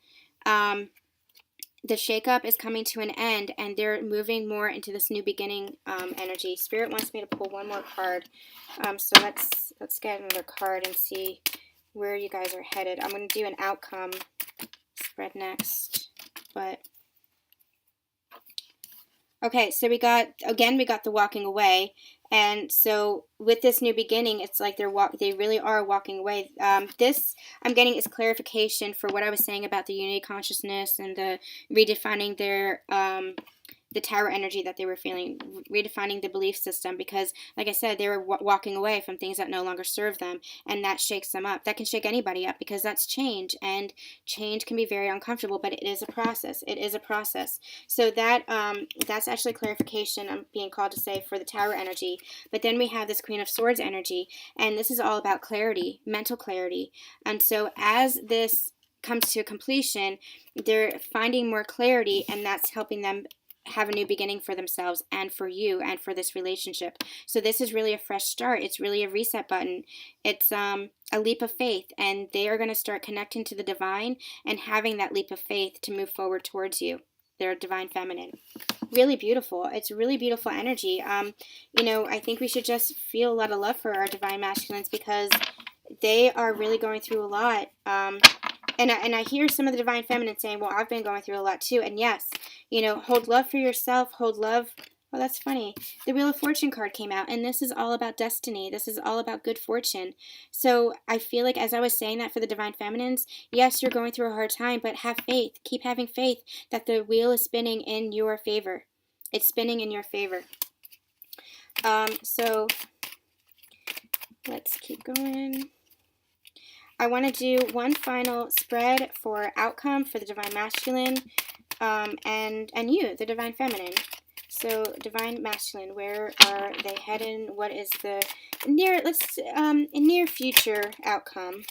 The shakeup is coming to an end, and they're moving more into this new beginning energy. Spirit wants me to pull one more card. So let's get another card and see where you guys are headed. I'm going to do an outcome spread next, but okay, so we got the walking away, and so with this new beginning, it's like they really are walking away. This I'm getting is clarification for what I was saying about the unity consciousness and the redefining their the tower energy that they were feeling, redefining the belief system, because like I said, they were walking away from things that no longer serve them, and that shakes them up. That can shake anybody up, because that's change, and change can be very uncomfortable, but it is a process. It is a process. So that's actually clarification I'm being called to say for the tower energy. But then we have this Queen of Swords energy, and this is all about clarity, mental clarity. And so as this comes to completion, they're finding more clarity, and that's helping them have a new beginning for themselves and for you and for this relationship. So this is really a fresh start. It's really a reset button. It's a leap of faith, and they are going to start connecting to the divine and having that leap of faith to move forward towards you, their divine feminine. Really beautiful. It's really beautiful energy. I think we should just feel a lot of love for our divine masculines, because they are really going through a lot. And I hear some of the divine feminine saying, well, I've been going through a lot too. And yes, hold love for yourself, hold love. Oh, that's funny. The Wheel of Fortune card came out, and this is all about destiny. This is all about good fortune. So I feel like as I was saying that for the divine feminines, yes, you're going through a hard time, but have faith. Keep having faith that the wheel is spinning in your favor. It's spinning in your favor. So let's keep going. I want to do one final spread for outcome for the divine masculine, and you, the divine feminine. So divine masculine, where are they heading? What is the near future outcome?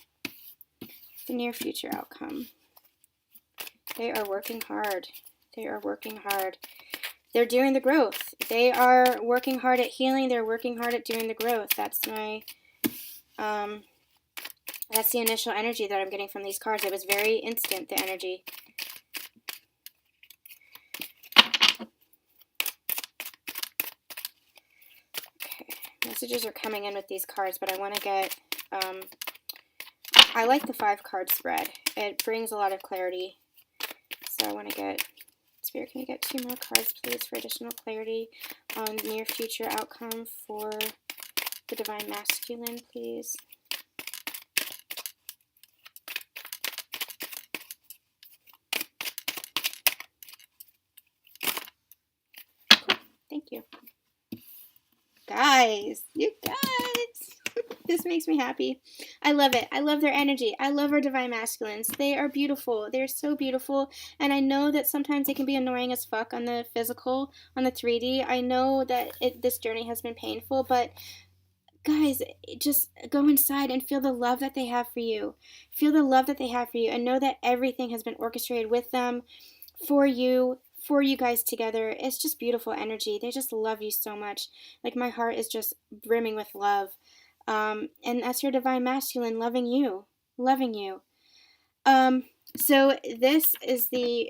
The near future outcome. They are working hard. They are working hard. They're doing the growth. They are working hard at healing. They're working hard at doing the growth. That's my that's the initial energy that I'm getting from these cards. It was very instant, the energy. Okay, messages are coming in with these cards, but I want to get, I like the 5-card spread. It brings a lot of clarity. So I want to get, Spirit, can you get 2 more cards, please, for additional clarity on near future outcome for the divine masculine, please? Thank you. Guys, you guys. This makes me happy. I love it. I love their energy. I love our divine masculines. They are beautiful. They're so beautiful. And I know that sometimes they can be annoying as fuck on the physical, on the 3D. I know that this journey has been painful, but guys, just go inside and feel the love that they have for you. Feel the love that they have for you, and know that everything has been orchestrated with them, for you guys together. It's just beautiful energy. They just love you so much. Like, my heart is just brimming with love. And that's your divine masculine loving you. Loving you. So this is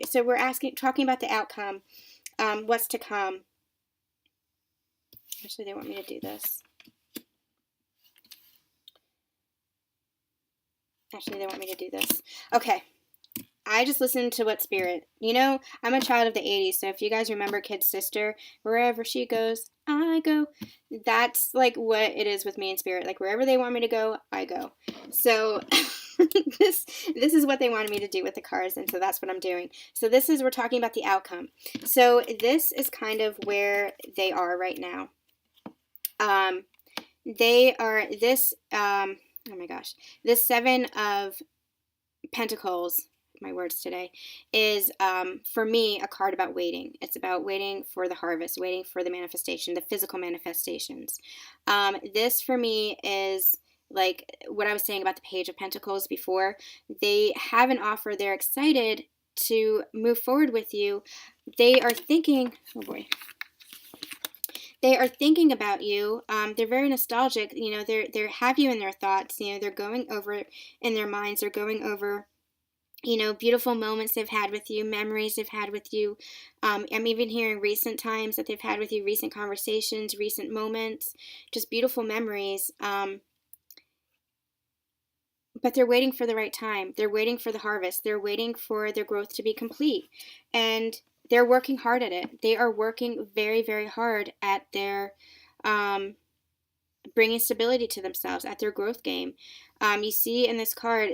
so we're talking about the outcome. What's to come. Actually, they want me to do this. Actually, they want me to do this. Okay. I just listened to what Spirit, I'm a child of the 80s, so if you guys remember Kid's sister, wherever she goes, I go. That's like what it is with me and Spirit. Like, wherever they want me to go, I go. So this is what they wanted me to do with the cards, and so that's what I'm doing. So we're talking about the outcome. So this is kind of where they are right now. They are oh my gosh, this 7 of Pentacles, my words today, is for me a card about waiting. It's about waiting for the harvest, waiting for the manifestation, the physical manifestations. This for me is like what I was saying about the Page of Pentacles before. They have an offer. They're excited to move forward with you. They are thinking, oh boy. They are thinking about you. They're very nostalgic. They have you in their thoughts. They're going over in their minds. They're going over beautiful moments they've had with you, memories they've had with you. I'm even hearing recent times that they've had with you, recent conversations, recent moments, just beautiful memories. But they're waiting for the right time. They're waiting for the harvest. They're waiting for their growth to be complete. And they're working hard at it. They are working very, very hard at their bringing stability to themselves, at their growth game. You see in this card,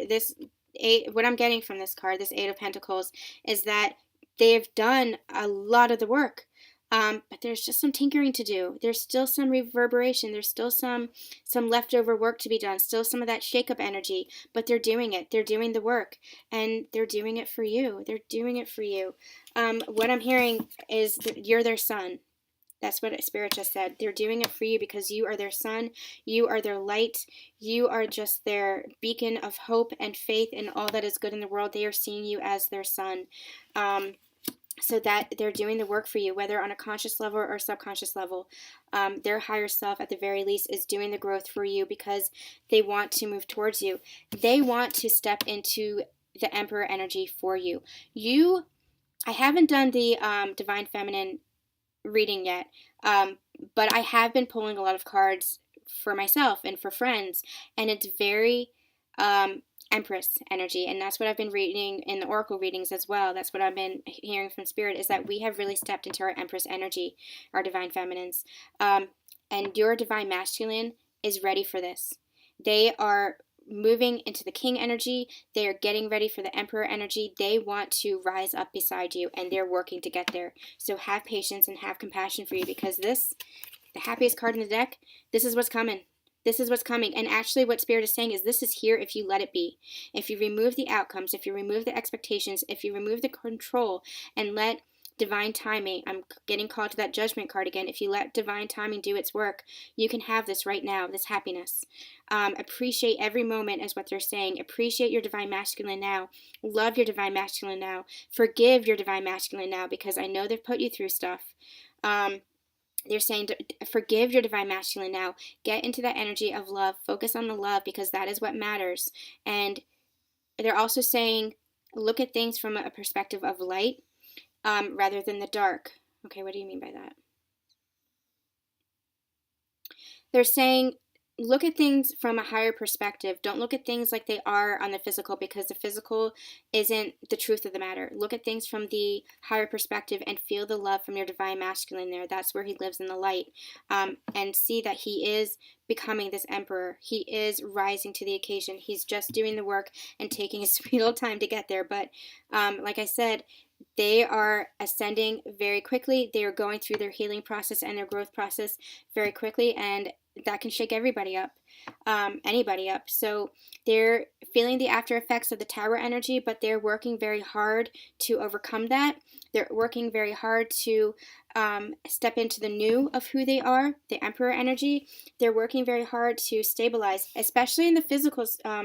what I'm getting from this card, this 8 of Pentacles, is that they've done a lot of the work, but there's just some tinkering to do. There's still some reverberation. There's still some leftover work to be done. Still some of that shake-up energy, but they're doing it. They're doing the work, and they're doing it for you. They're doing it for you. What I'm hearing is that you're their sun. That's what Spirit just said. They're doing it for you because you are their sun. You are their light. You are just their beacon of hope and faith in all that is good in the world. They are seeing you as their sun. So that they're doing the work for you, whether on a conscious level or subconscious level. Their higher self, at the very least, is doing the growth for you because they want to move towards you. They want to step into the Emperor energy for you. I haven't done the Divine Feminine reading yet, but I have been pulling a lot of cards for myself and for friends, and it's very Empress energy, and that's what I've been reading in the Oracle readings as well. That's what I've been hearing from Spirit, is that we have really stepped into our Empress energy, our Divine Feminines, and your Divine Masculine is ready for this. They are moving into the King energy. They are getting ready for the Emperor energy. They want to rise up beside you, and they're working to get there. So have patience and have compassion for you, because the happiest card in the deck, this is what's coming. This is what's coming. And actually what Spirit is saying is this is here if you let it be. If you remove the outcomes, if you remove the expectations, if you remove the control and let divine timing, I'm getting called to that Judgment card again. If you let divine timing do its work, you can have this right now, this happiness. Appreciate every moment, is what they're saying. Appreciate your Divine Masculine now. Love your Divine Masculine now. Forgive your Divine Masculine now, because I know they've put you through stuff. They're saying forgive your Divine Masculine now. Get into that energy of love. Focus on the love, because that is what matters. And they're also saying look at things from a perspective of light, rather than the dark. Okay, what do you mean by that? They're saying look at things from a higher perspective. Don't look at things like they are on the physical, because the physical isn't the truth of the matter. Look at things from the higher perspective and feel the love from your Divine Masculine there. That's where he lives, in the light. And see that he is becoming this Emperor. He is rising to the occasion. He's just doing the work and taking his sweet old time to get there. But like I said, They are ascending very quickly. They are going through their healing process and their growth process very quickly, and that can shake everybody up, anybody up. So they're feeling the after effects of the Tower energy, but they're working very hard to overcome that. They're working very hard to step into the new of who they are, the Emperor energy. They're working very hard to stabilize, especially in the physical.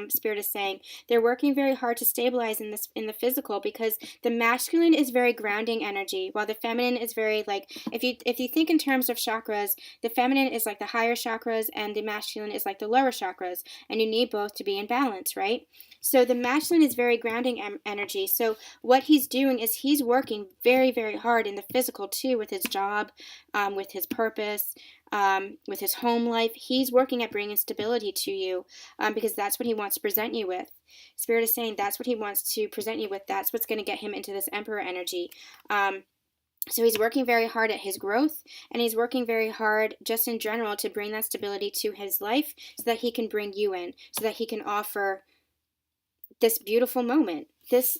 Spirit is saying they're working very hard to stabilize in the physical, because the masculine is very grounding energy, while the feminine is very, like, if you think in terms of chakras, the feminine is like the higher chakras and the masculine is like the lower chakras, and you need both to be in balance, right? So the masculine is very grounding energy. So what he's doing is he's working very, very hard in the physical too, with his job, with his purpose, with his home life. He's working at bringing stability to you, because that's what he wants to present you with. Spirit is saying that's what he wants to present you with. That's what's going to get him into this Emperor energy. So he's working very hard at his growth, and he's working very hard just in general to bring that stability to his life, so that he can bring you in, so that he can offer this beautiful moment.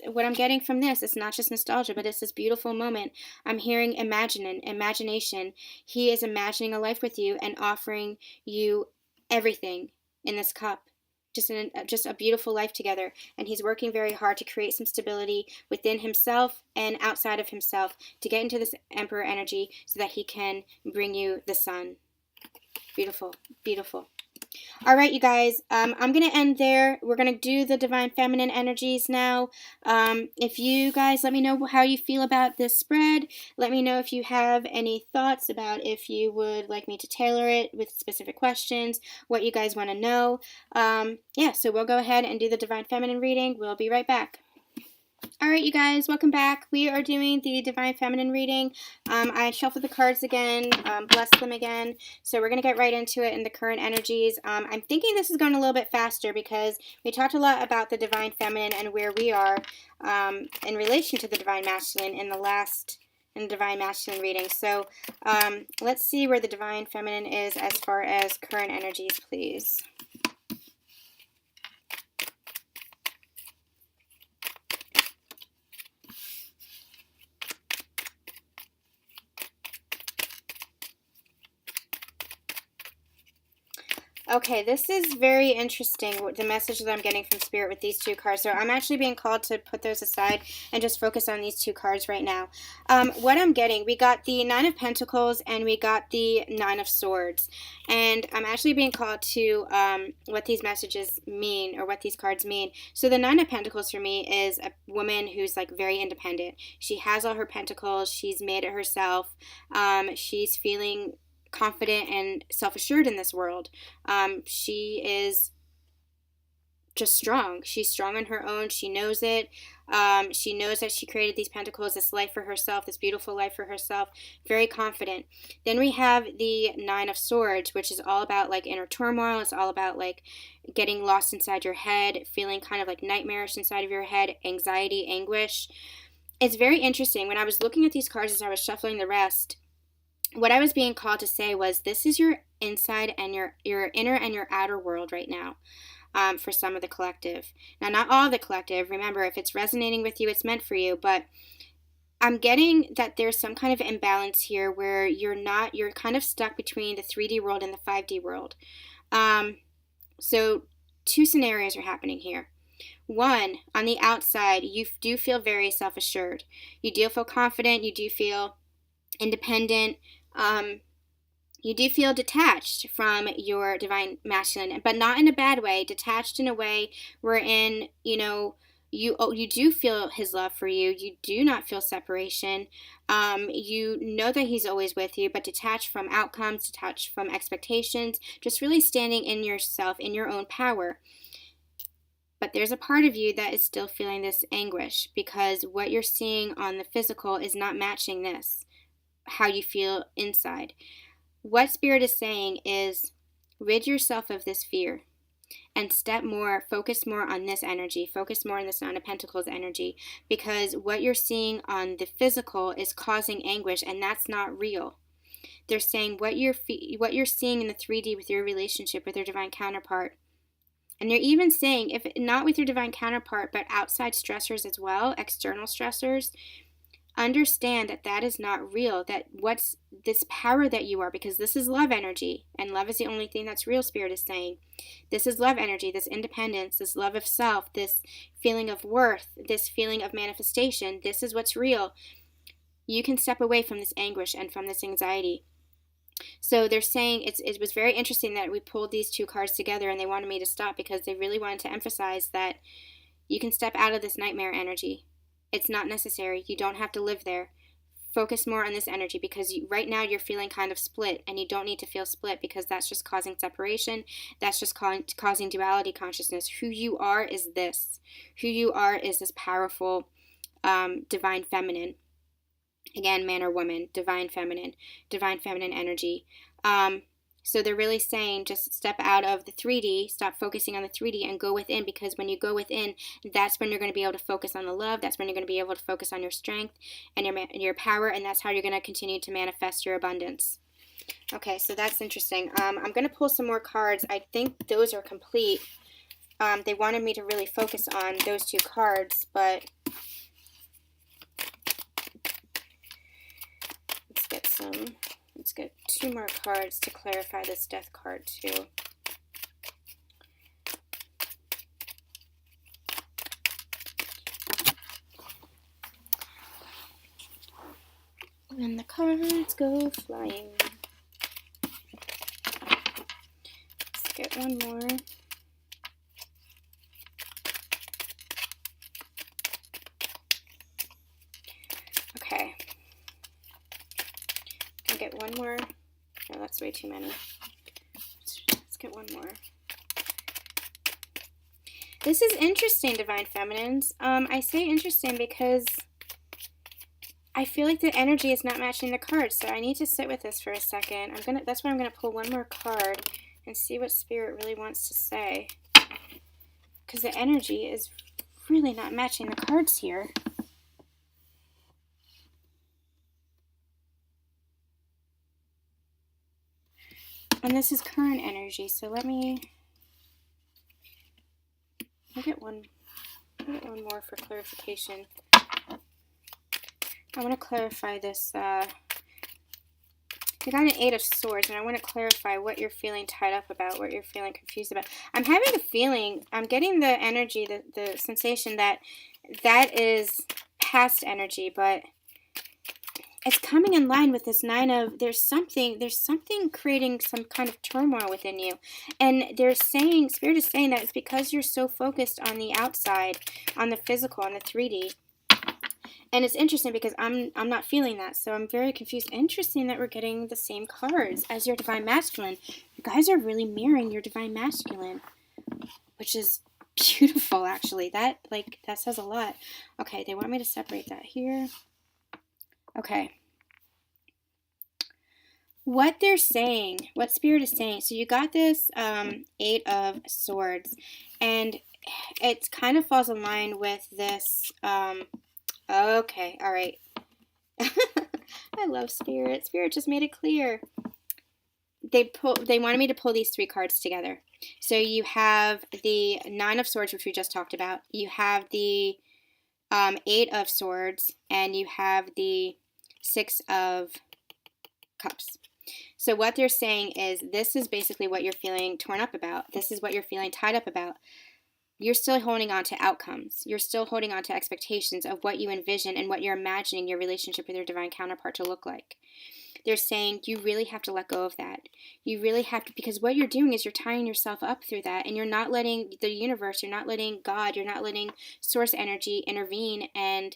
What I'm getting from this, it's not just nostalgia, but it's this beautiful moment. I'm hearing imagination. He is imagining a life with you and offering you everything in this cup. Just a beautiful life together. And he's working very hard to create some stability within himself and outside of himself to get into this Emperor energy, so that he can bring you the sun. Beautiful, beautiful. All right, you guys, I'm going to end there. We're going to do the Divine Feminine energies now. If you guys let me know how you feel about this spread. Let me know if you have any thoughts about if you would like me to tailor it with specific questions, what you guys want to know. Yeah, so we'll go ahead and do the Divine Feminine reading. We'll be right back. All right, you guys, welcome back. We are doing the Divine Feminine reading. I shuffled the cards again, blessed them again. So we're going to get right into it in the current energies. I'm thinking this is going a little bit faster, because we talked a lot about the Divine Feminine and where we are in relation to the Divine Masculine in the Divine Masculine reading. So let's see where the Divine Feminine is as far as current energies, please. Okay, this is very interesting, the message that I'm getting from Spirit with these two cards. So I'm actually being called to put those aside and just focus on these two cards right now. What I'm getting, we got the Nine of Pentacles and we got the Nine of Swords. And I'm actually being called to what these messages mean, or what these cards mean. So the Nine of Pentacles for me is a woman who's like very independent. She has all her pentacles. She's made it herself. She's feeling confident and self-assured in this world. She is just strong. She's strong on her own. She knows it. She knows that she created these pentacles, this life for herself, this beautiful life for herself. Very confident. Then we have the Nine of Swords, which is all about like inner turmoil. It's all about like getting lost inside your head, feeling kind of like nightmarish inside of your head, anxiety, anguish. It's very interesting. When I was looking at these cards as I was shuffling the rest, what I was being called to say was, this is your inside and your inner and your outer world right now, for some of the collective. Now, not all of the collective. Remember, if it's resonating with you, it's meant for you. But I'm getting that there's some kind of imbalance here where you're kind of stuck between the 3D world and the 5D world. So two scenarios are happening here. One, on the outside, you do feel very self-assured. You do feel confident. You do feel independent. You do feel detached from your Divine Masculine, but not in a bad way. Detached in a way wherein, you do feel his love for you. You do not feel separation. You know that he's always with you, but detached from outcomes, detached from expectations, just really standing in yourself, in your own power. But there's a part of you that is still feeling this anguish, because what you're seeing on the physical is not matching this, how you feel inside. What Spirit is saying is, rid yourself of this fear and focus more on this energy, focus more on this Nine of Pentacles energy, because what you're seeing on the physical is causing anguish, and that's not real. They're saying what you're seeing in the 3D with your relationship with your divine counterpart. And they're even saying, if not with your divine counterpart, but outside stressors as well, external stressors, understand that that is not real, that what's this power that you are, because this is love energy, and love is the only thing that's real, Spirit is saying. This is love energy, this independence, this love of self, this feeling of worth, this feeling of manifestation. This is what's real. You can step away from this anguish and from this anxiety. So they're saying it was very interesting that we pulled these two cards together, and they wanted me to stop because they really wanted to emphasize that you can step out of this nightmare energy. It's not necessary. You don't have to live there. Focus more on this energy, because right now you're feeling kind of split, and you don't need to feel split, because that's just causing separation. That's just causing duality consciousness. Who you are is this. Who you are is this powerful divine feminine. Again, man or woman, divine feminine energy. So they're really saying just step out of the 3D, stop focusing on the 3D, and go within, because when you go within, that's when you're going to be able to focus on the love. That's when you're going to be able to focus on your strength and your power, and that's how you're going to continue to manifest your abundance. Okay, so that's interesting. I'm going to pull some more cards. I think those are complete. They wanted me to really focus on those two cards, but let's get two more cards to clarify this death card too. And the cards go flying. Let's get one more. Okay. Get one more. No, that's way too many. Let's get one more. This is interesting, Divine Feminines. I say interesting because I feel like the energy is not matching the cards, so I need to sit with this for a second. That's why I'm gonna pull one more card and see what Spirit really wants to say, because the energy is really not matching the cards here. And this is current energy, so I'll get one more for clarification. I want to clarify this. You got an 8 of Swords, and I want to clarify what you're feeling tied up about, what you're feeling confused about. I'm having a feeling, I'm getting the energy, the sensation that is past energy, but it's coming in line with this 9 of, there's something creating some kind of turmoil within you. And they're saying, Spirit is saying that it's because you're so focused on the outside, on the physical, on the 3D. And it's interesting because I'm not feeling that, so I'm very confused. Interesting that we're getting the same cards as your Divine Masculine. You guys are really mirroring your Divine Masculine, which is beautiful, actually. That says a lot. Okay, they want me to separate that here. Okay. What they're saying, what Spirit is saying, so you got this 8 of Swords, and it kind of falls in line with this, okay, all right. I love Spirit. Spirit just made it clear. They wanted me to pull these 3 cards together. So you have the 9 of Swords, which we just talked about. You have the 8 of Swords, and you have the 6 of Cups. So what they're saying is this is basically what you're feeling torn up about. This is what you're feeling tied up about. You're still holding on to outcomes. You're still holding on to expectations of what you envision and what you're imagining your relationship with your divine counterpart to look like. They're saying you really have to let go of that. You really have to, because what you're doing is you're tying yourself up through that, and you're not letting the universe, you're not letting God, you're not letting source energy intervene and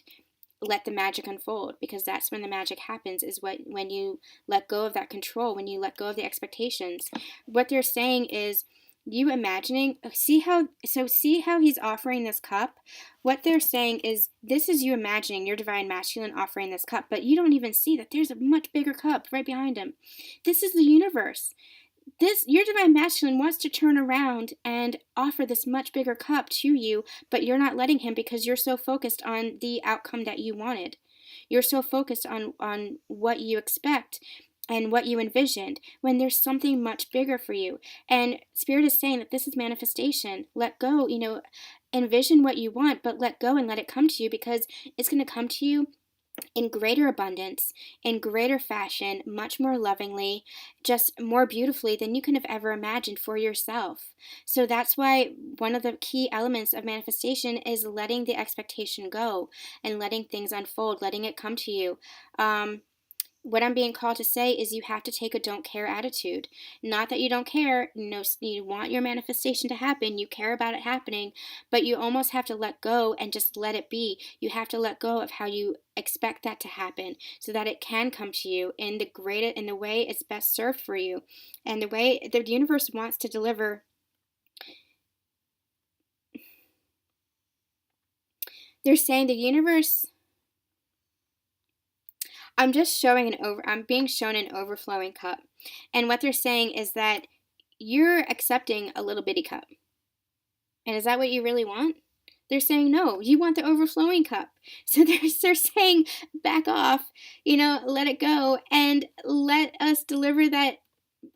let the magic unfold, because that's when the magic happens, is when you let go of that control, when you let go of the expectations. What they're saying is you imagining, see how he's offering this cup. What they're saying is this is you imagining your divine masculine offering this cup, but you don't even see that there's a much bigger cup right behind him. This is the universe. Your divine masculine wants to turn around and offer this much bigger cup to you, but you're not letting him because you're so focused on the outcome that you wanted. You're so focused on what you expect and what you envisioned, when there's something much bigger for you. And Spirit is saying that this is manifestation. Let go, envision what you want, but let go and let it come to you, because it's going to come to you in greater abundance, in greater fashion, much more lovingly, just more beautifully than you can have ever imagined for yourself. So that's why one of the key elements of manifestation is letting the expectation go and letting things unfold, letting it come to you. What I'm being called to say is you have to take a don't care attitude. Not that you don't care, you want your manifestation to happen, you care about it happening, but you almost have to let go and just let it be. You have to let go of how you expect that to happen so that it can come to you in the way it's best served for you and the way the universe wants to deliver. They're saying the universe, I'm being shown an overflowing cup. And what they're saying is that you're accepting a little bitty cup. And is that what you really want? They're saying, no, you want the overflowing cup. So they're saying, back off, let it go and let us deliver that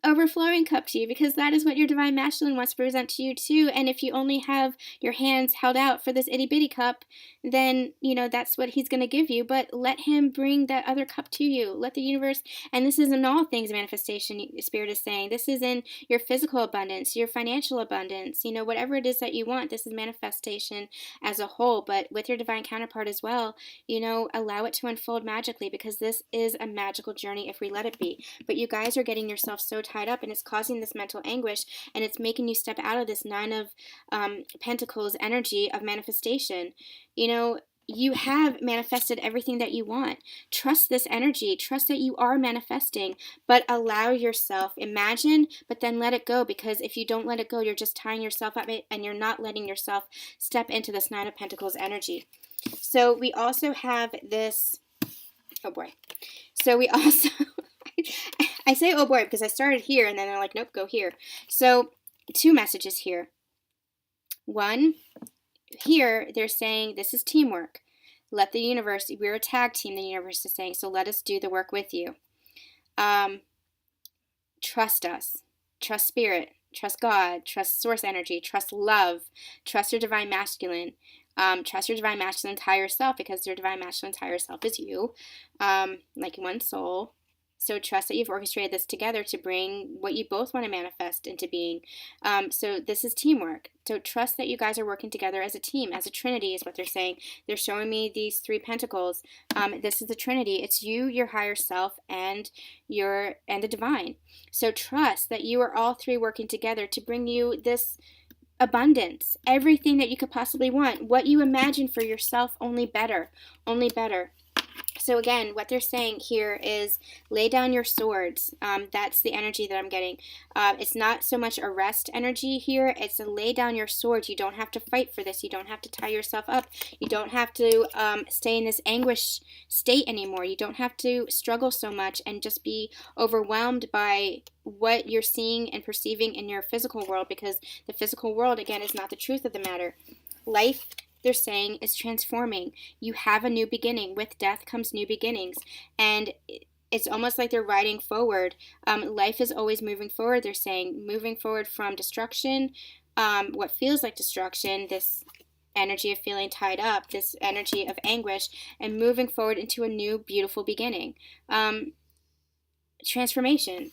overflowing cup to you, because that is what your divine masculine wants to present to you too. And if you only have your hands held out for this itty bitty cup, then that's what he's going to give you. But let him bring that other cup to you. Let the universe, and this is in all things manifestation, Spirit is saying, this is in your physical abundance, your financial abundance, whatever it is that you want. This is manifestation as a whole, but with your divine counterpart as well, allow it to unfold magically, because this is a magical journey if we let it be. But you guys are getting yourself so tied up, and it's causing this mental anguish, and it's making you step out of this Nine of Pentacles energy of manifestation. You have manifested everything that you want. Trust this energy. Trust that you are manifesting, but allow yourself, imagine, but then let it go, because if you don't let it go, you're just tying yourself up and you're not letting yourself step into this Nine of Pentacles energy. So we also have this, oh boy. So we also, I say oh boy because I started here and then they're like, nope, go here. So 2 messages here. One, here they're saying this is teamwork. Let the universe, we're a tag team, the universe is saying, so let us do the work with you. Trust us. Trust spirit. Trust God. Trust source energy. Trust love. Trust your divine masculine. Trust your divine masculine's higher self, because your divine masculine's higher self is you, like one soul. So trust that you've orchestrated this together to bring what you both want to manifest into being. So this is teamwork. So trust that you guys are working together as a team, as a trinity is what they're saying. They're showing me these 3 pentacles. This is the trinity. It's you, your higher self, and the divine. So trust that you are all 3 working together to bring you this abundance, everything that you could possibly want, what you imagine for yourself, only better, only better. So again, what they're saying here is lay down your swords. That's the energy that I'm getting. It's not so much a rest energy here. It's a lay down your swords. You don't have to fight for this. You don't have to tie yourself up. You don't have to stay in this anguish state anymore. You don't have to struggle so much and just be overwhelmed by what you're seeing and perceiving in your physical world, because the physical world, again, is not the truth of the matter. Life, they're saying, is transforming. You have a new beginning. With death comes new beginnings. And it's almost like they're riding forward. Life is always moving forward, they're saying. Moving forward from destruction, what feels like destruction, this energy of feeling tied up, this energy of anguish, and moving forward into a new, beautiful beginning. Transformation.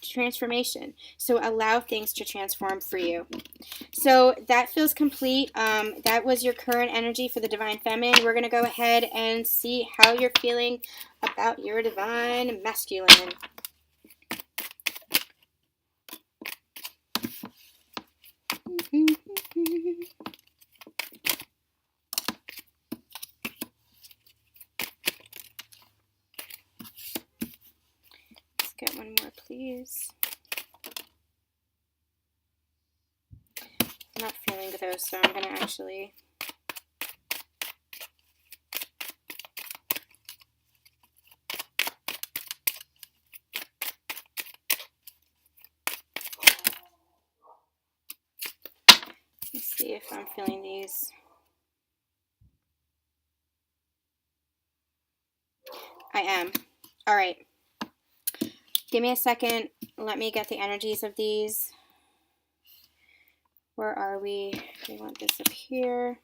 So allow things to transform for you. So that feels complete. That was your current energy for the divine feminine. We're going to go ahead and see how you're feeling about your divine masculine. Let's get one more, please. I'm not feeling those, so I'm going to actually... Let's see if I'm feeling these. I am. All right. Give me a second. Let me get the energies of these. Where are we? We want this up here.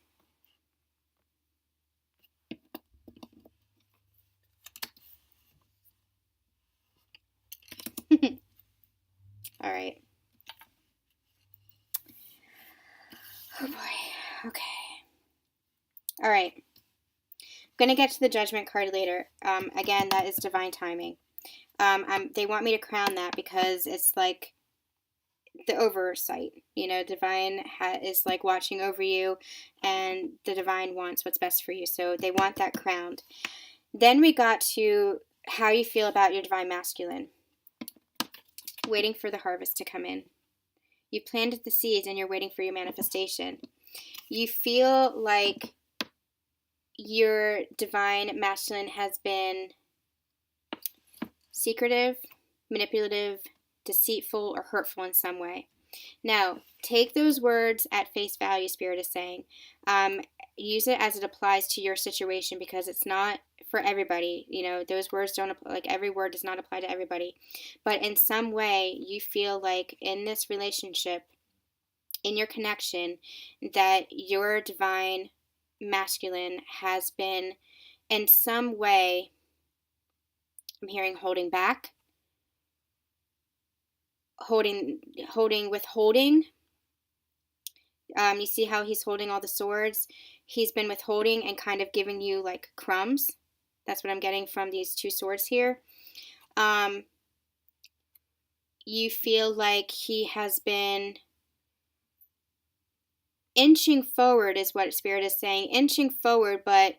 All right. Oh boy. Okay. All right. I'm going to get to the Judgment card later. Again, that is divine timing. They want me to crown that because it's like the oversight. Divine is like watching over you, and the divine wants what's best for you. So they want that crowned. Then we got to how you feel about your divine masculine. Waiting for the harvest to come in. You planted the seeds and you're waiting for your manifestation. You feel like your divine masculine has been secretive, manipulative, deceitful, or hurtful in some way. Now, take those words at face value, Spirit is saying. Use it as it applies to your situation, because it's not for everybody. Those words don't apply, like every word does not apply to everybody. But in some way, you feel like in this relationship, in your connection, that your divine masculine has been in some way, I'm hearing holding back, withholding. You see how he's holding all the swords? He's been withholding and kind of giving you like crumbs. That's what I'm getting from these two swords here. You feel like he has been inching forward, is what Spirit is saying. Inching forward, but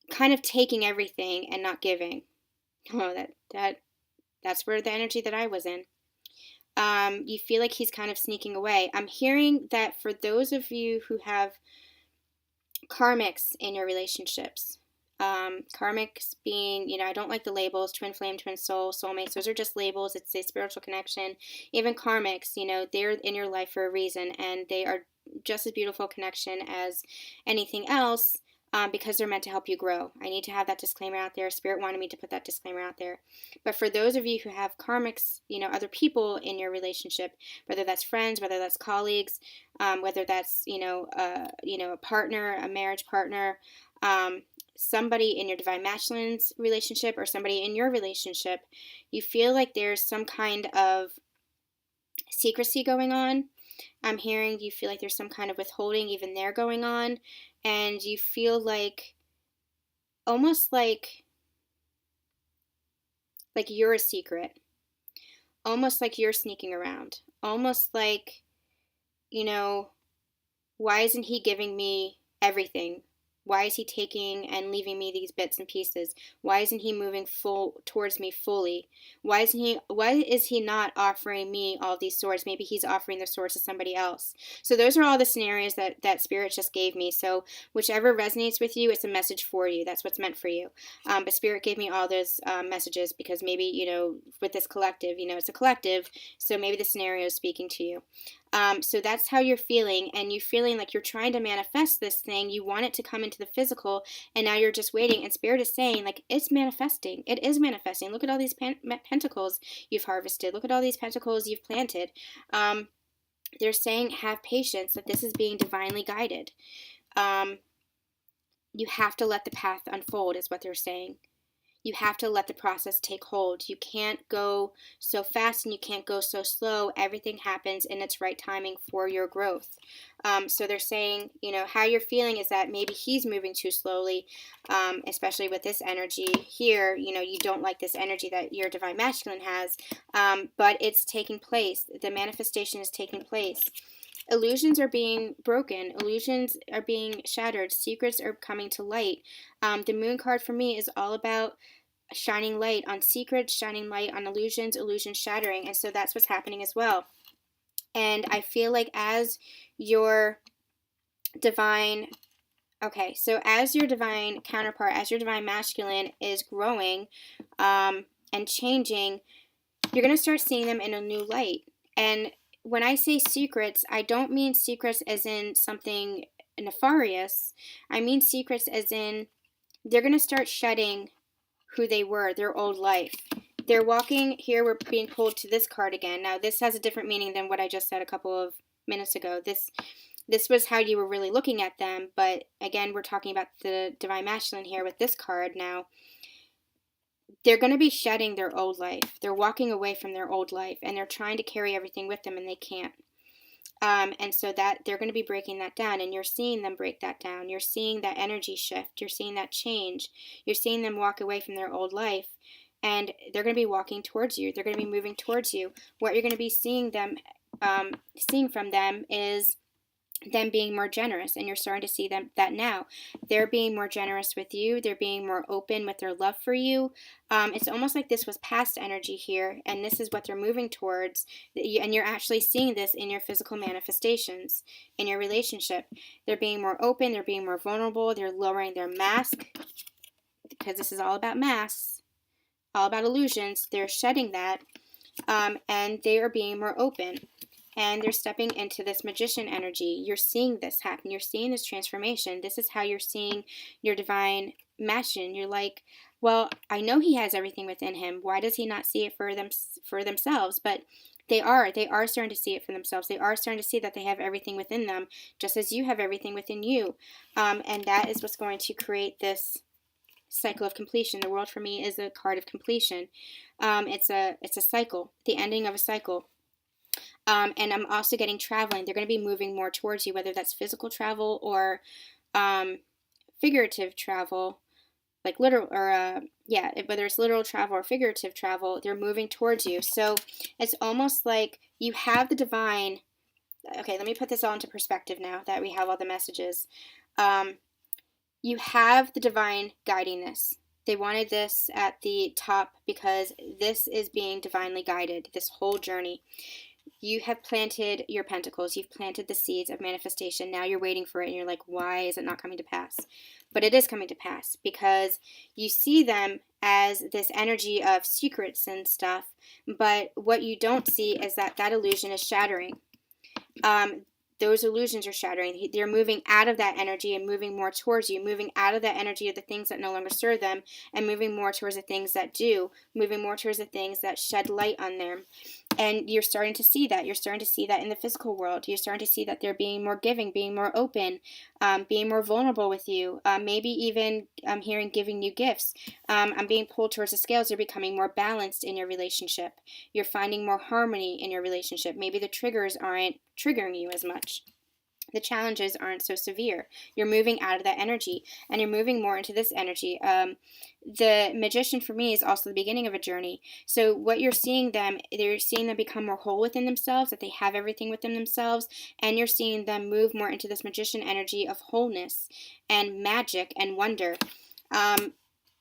kind of taking everything and not giving. Oh, that's where the energy that I was in. You feel like he's kind of sneaking away. I'm hearing that for those of you who have karmics in your relationships, karmics being, I don't like the labels, twin flame, twin soul, soulmates, those are just labels. It's a spiritual connection. Even karmics, they're in your life for a reason, and they are just as beautiful connection as anything else. Because they're meant to help you grow. I need to have that disclaimer out there. Spirit wanted me to put that disclaimer out there. But for those of you who have karmics, other people in your relationship, whether that's friends, whether that's colleagues, whether that's, a partner, a marriage partner, somebody in your divine masculine's relationship, or somebody in your relationship, you feel like there's some kind of secrecy going on. I'm hearing you feel like there's some kind of withholding even there going on, and you feel like almost like you're a secret, almost like you're sneaking around, almost like, why isn't he giving me everything? Why is he taking and leaving me these bits and pieces? Why isn't he moving towards me fully? Why is he not offering me all these swords? Maybe he's offering the swords to somebody else. So those are all the scenarios that Spirit just gave me. So whichever resonates with you, it's a message for you. That's what's meant for you. But Spirit gave me all those messages because maybe, with this collective, it's a collective. So maybe the scenario is speaking to you. So that's how you're feeling, and you're feeling like you're trying to manifest this thing. You want it to come into the physical, and now you're just waiting, and Spirit is saying, like, it's manifesting. It is manifesting. Look at all these pentacles you've harvested. Look at all these pentacles you've planted. They're saying, have patience, that this is being divinely guided. You have to let the path unfold, is what they're saying. You have to let the process take hold. You can't go so fast and you can't go so slow. Everything happens in its right timing for your growth. So they're saying, how you're feeling is that maybe he's moving too slowly, especially with this energy here. You don't like this energy that your divine masculine has, but it's taking place. The manifestation is taking place. Illusions are being broken. Illusions are being shattered. Secrets are coming to light. The moon card for me is all about shining light on secrets, shining light on illusions, illusion shattering. And so that's what's happening as well. And I feel like as your divine counterpart, as your divine masculine is growing and changing, you're going to start seeing them in a new light. And when I say secrets, I don't mean secrets as in something nefarious. I mean secrets as in they're going to start shedding who they were, their old life. They're walking, here we're being pulled to this card again. Now this has a different meaning than what I just said a couple of minutes ago. This was how you were really looking at them, but again, we're talking about the divine masculine here with this card now. they're going to be shedding their old life. They're walking away from their old life, and they're trying to carry everything with them, and they can't. And so that they're going to be breaking that down, and you're seeing them break that down. You're seeing that energy shift. You're seeing that change. You're seeing them walk away from their old life, and they're going to be walking towards you. They're going to be moving towards you. What you're going to be seeing from them is them being more generous, and you're starting to see that now. They're being more generous with you. They're being more open with their love for you. It's almost like this was past energy here, and this is what they're moving towards, and you're actually seeing this in your physical manifestations, in your relationship. They're being more open. They're being more vulnerable. They're lowering their mask, because this is all about masks, all about illusions. They're shedding that, and they are being more open. And they're stepping into this magician energy. You're seeing this happen. You're seeing this transformation. This is how you're seeing your divine masculine. You're like, well, I know he has everything within him. Why does he not see it for themselves? But they are starting to see it for themselves. They are starting to see that they have everything within them, just as you have everything within you. And that is what's going to create this cycle of completion. The world for me is a card of completion. It's a cycle, the ending of a cycle. And I'm also getting traveling. They're going to be moving more towards you, whether that's physical travel or figurative travel, like literal, or whether it's literal travel or figurative travel, they're moving towards you. So it's almost like you have the divine. Okay, let me put this all into perspective now that we have all the messages. You have the divine guiding this. They wanted this at the top because this is being divinely guided, this whole journey. You have planted your pentacles. You've planted the seeds of manifestation. Now you're waiting for it, and you're like, why is it not coming to pass? But it is coming to pass because you see them as this energy of secrets and stuff. But what you don't see is that illusion is shattering. Those illusions are shattering. They're moving out of that energy and moving more towards you, moving out of that energy of the things that no longer serve them and moving more towards the things that do, moving more towards the things that shed light on them. And you're starting to see that. You're starting to see that in the physical world. You're starting to see that they're being more giving, being more open, being more vulnerable with you, maybe even hearing giving you gifts. I'm being pulled towards the scales. You're becoming more balanced in your relationship. You're finding more harmony in your relationship. Maybe the triggers aren't triggering you as much. The challenges aren't so severe. You're moving out of that energy, and you're moving more into this energy. The magician for me is also the beginning of a journey. So what you're seeing them, you're seeing them become more whole within themselves, that they have everything within themselves, and you're seeing them move more into this magician energy of wholeness and magic and wonder. And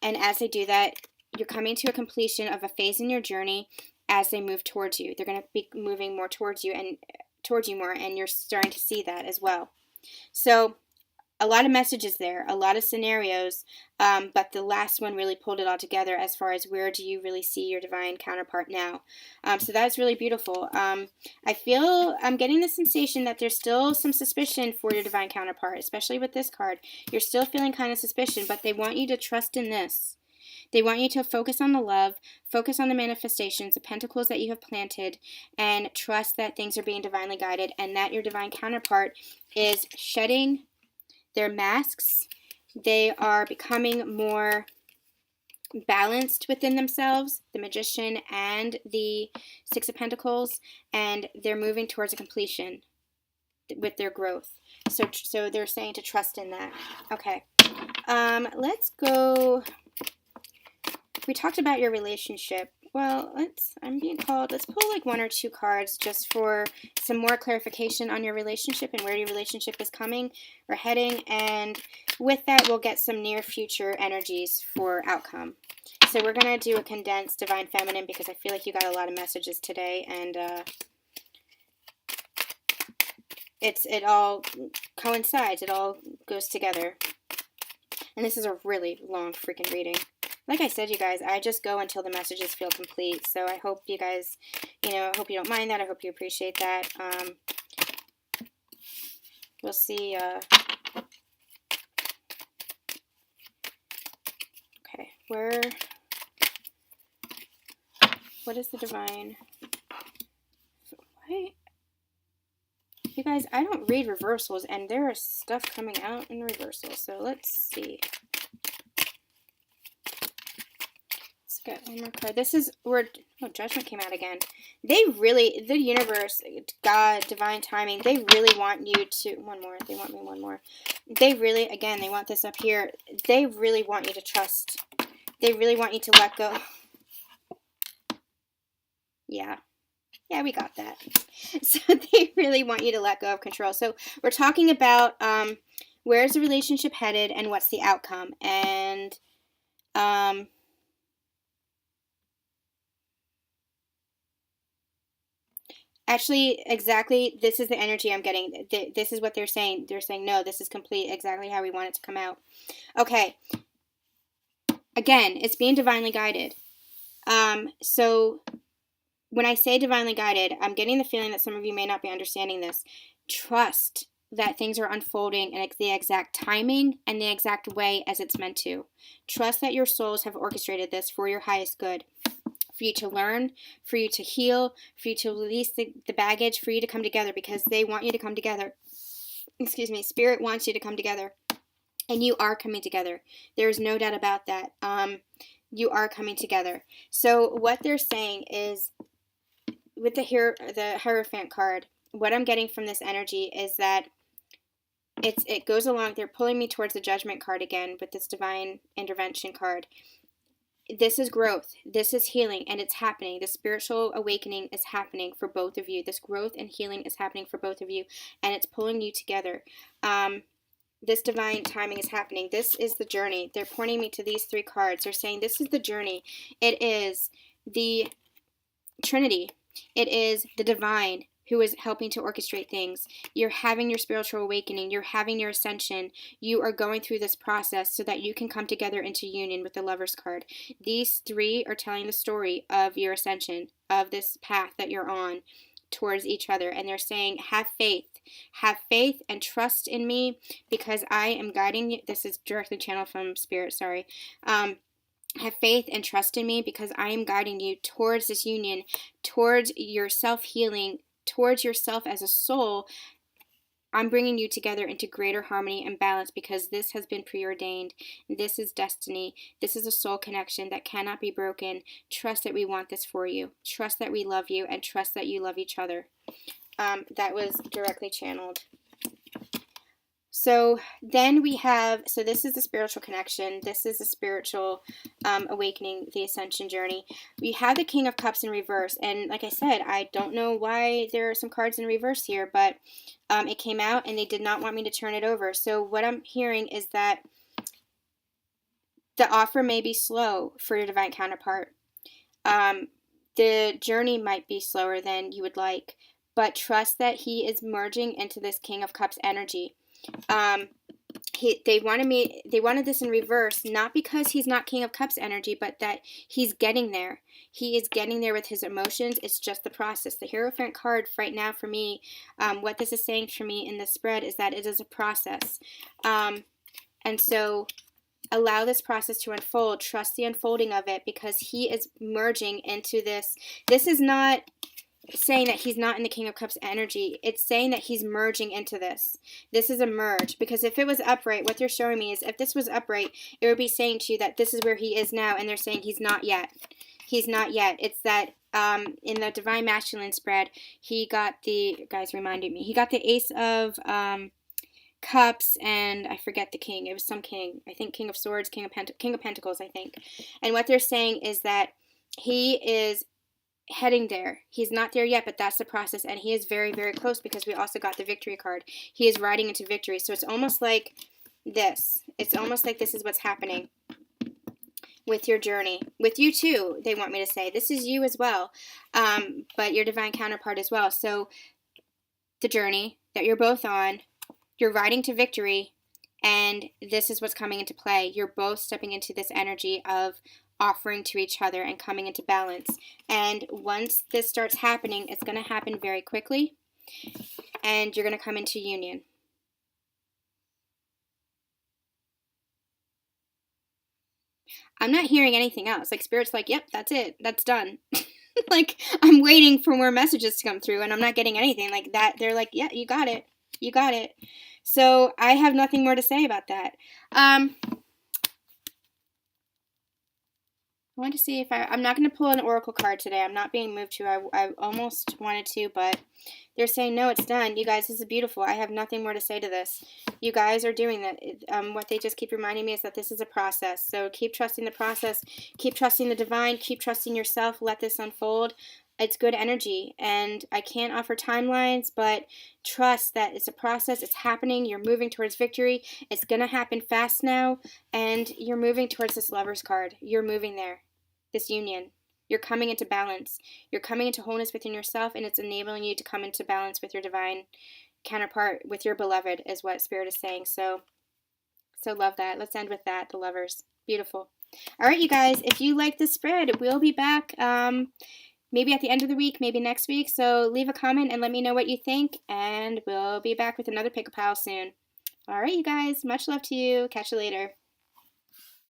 as they do that, you're coming to a completion of a phase in your journey as they move towards you. They're going to be moving more towards you more, and you're starting to see that as well. So a lot of messages there, a lot of scenarios, but the last one really pulled it all together as far as where do you really see your divine counterpart now. So that's really beautiful. I feel I'm getting the sensation that there's still some suspicion for your divine counterpart, especially with this card. You're still feeling kind of suspicion, but they want you to trust in this. They want you to focus on the love, focus on the manifestations, the pentacles that you have planted, and trust that things are being divinely guided and that your divine counterpart is shedding their masks. They are becoming more balanced within themselves, the magician and the Six of Pentacles, and they're moving towards a completion with their growth. So they're saying to trust in that. Okay. Let's go. We talked about your relationship. Well, I'm being called. Let's pull like one or two cards just for some more clarification on your relationship and where your relationship is coming or heading. And with that, we'll get some near future energies for outcome. So we're going to do a condensed Divine Feminine because I feel like you got a lot of messages today, and it all coincides. It all goes together. And this is a really long freaking reading. Like I said, you guys, I just go until the messages feel complete. So I hope you guys, I hope you don't mind that. I hope you appreciate that. We'll see. Okay, what is the divine? Why? You guys, I don't read reversals, and there is stuff coming out in reversals. So let's see. get one more card. This is where, oh, Judgment came out again. They really, the universe, God, divine timing, they really want you to, one more, they want me one more. They really, again, they want this up here. They really want you to trust. They really want you to let go. Yeah. Yeah, we got that. So they really want you to let go of control. So we're talking about where's the relationship headed and what's the outcome. And actually, exactly, this is the energy I'm getting. This is what they're saying. They're saying, no, this is complete, exactly how we want it to come out. Okay. Again, it's being divinely guided. So when I say divinely guided, I'm getting the feeling that some of you may not be understanding this. Trust that things are unfolding in the exact timing and the exact way as it's meant to. Trust that your souls have orchestrated this for your highest good. For you to learn, for you to heal, for you to release the baggage, for you to come together, because they want you to come together. Excuse me, Spirit wants you to come together. And you are coming together. There's no doubt about that. You are coming together. So what they're saying is, with the Hierophant card, what I'm getting from this energy is that it goes along. They're pulling me towards the Judgment card again with this Divine Intervention card. This is growth. This is healing, and it's happening. The spiritual awakening is happening for both of you. This growth and healing is happening for both of you, and it's pulling you together. This divine timing is happening. This is the journey. They're pointing me to these three cards. They're saying this is the journey. It is the Trinity. It is the divine who is helping to orchestrate things. You're having your spiritual awakening. You're having your ascension. You are going through this process so that you can come together into union with the Lover's card. These three are telling the story of your ascension, of this path that you're on towards each other. And they're saying, have faith. Have faith and trust in me, because I am guiding you. This is directly channeled from Spirit, sorry. Have faith and trust in me, because I am guiding you towards this union, towards your self-healing, towards yourself as a soul. I'm bringing you together into greater harmony and balance, because this has been preordained. This is destiny. This is a soul connection that cannot be broken. Trust that we want this for you. Trust that we love you, and trust that you love each other. That was directly channeled. So then we have, so this is the spiritual connection. This is the spiritual awakening, the ascension journey. We have the King of Cups in reverse. And like I said, I don't know why there are some cards in reverse here, but it came out and they did not want me to turn it over. So what I'm hearing is that the offer may be slow for your divine counterpart. The journey might be slower than you would like, but trust that he is merging into this King of Cups energy. They wanted this in reverse, not because he's not King of Cups energy, but that he's getting there. He is getting there with his emotions. It's just the process. The Hierophant card right now for me, what this is saying for me in the spread is that it is a process. And so allow this process to unfold. Trust the unfolding of it, because he is merging into this. This is not saying that he's not in the King of Cups energy. It's saying that he's merging into this. This is a merge, because if it was upright, what they're showing me is if this was upright, it would be saying to you that this is where he is now, and they're saying he's not yet. He's not yet. It's that in the Divine Masculine spread, he got the, guys reminded me, he got the Ace of Cups, and I forget the king. It was some king. I think King of Swords, King of Pentacles, I think. And what they're saying is that he is heading there. He's not there yet, but that's the process, and he is very, very close, because we also got the Victory card. He is riding into victory. So it's almost like this. It's almost like this is what's happening with your journey. With you too, they want me to say. This is you as well, but your divine counterpart as well. So the journey that you're both on, you're riding to victory, and this is what's coming into play. You're both stepping into this energy of offering to each other and coming into balance. And once this starts happening, it's going to happen very quickly, and you're going to come into union. I'm not hearing anything else. Like, Spirit's like, yep, that's it. That's done. Like, I'm waiting for more messages to come through, and I'm not getting anything like that. They're like, yeah, you got it. You got it. So I have nothing more to say about that. I want to see if I'm not going to pull an oracle card today. I'm not being moved to. I almost wanted to, but they're saying, no, it's done. You guys, this is beautiful. I have nothing more to say to this. You guys are doing that. What they just keep reminding me is that this is a process. So keep trusting the process. Keep trusting the divine. Keep trusting yourself. Let this unfold. It's good energy, and I can't offer timelines, but trust that it's a process. It's happening. You're moving towards victory. It's going to happen fast now, and you're moving towards this Lover's card. You're moving there, this union. You're coming into balance. You're coming into wholeness within yourself, and it's enabling you to come into balance with your divine counterpart, with your beloved, is what Spirit is saying. So love that. Let's end with that, the Lovers. Beautiful. All right, you guys, if you like this spread, we'll be back maybe at the end of the week, maybe next week. So leave a comment and let me know what you think, and we'll be back with another pick a pile soon. All right, you guys, much love to you. Catch you later.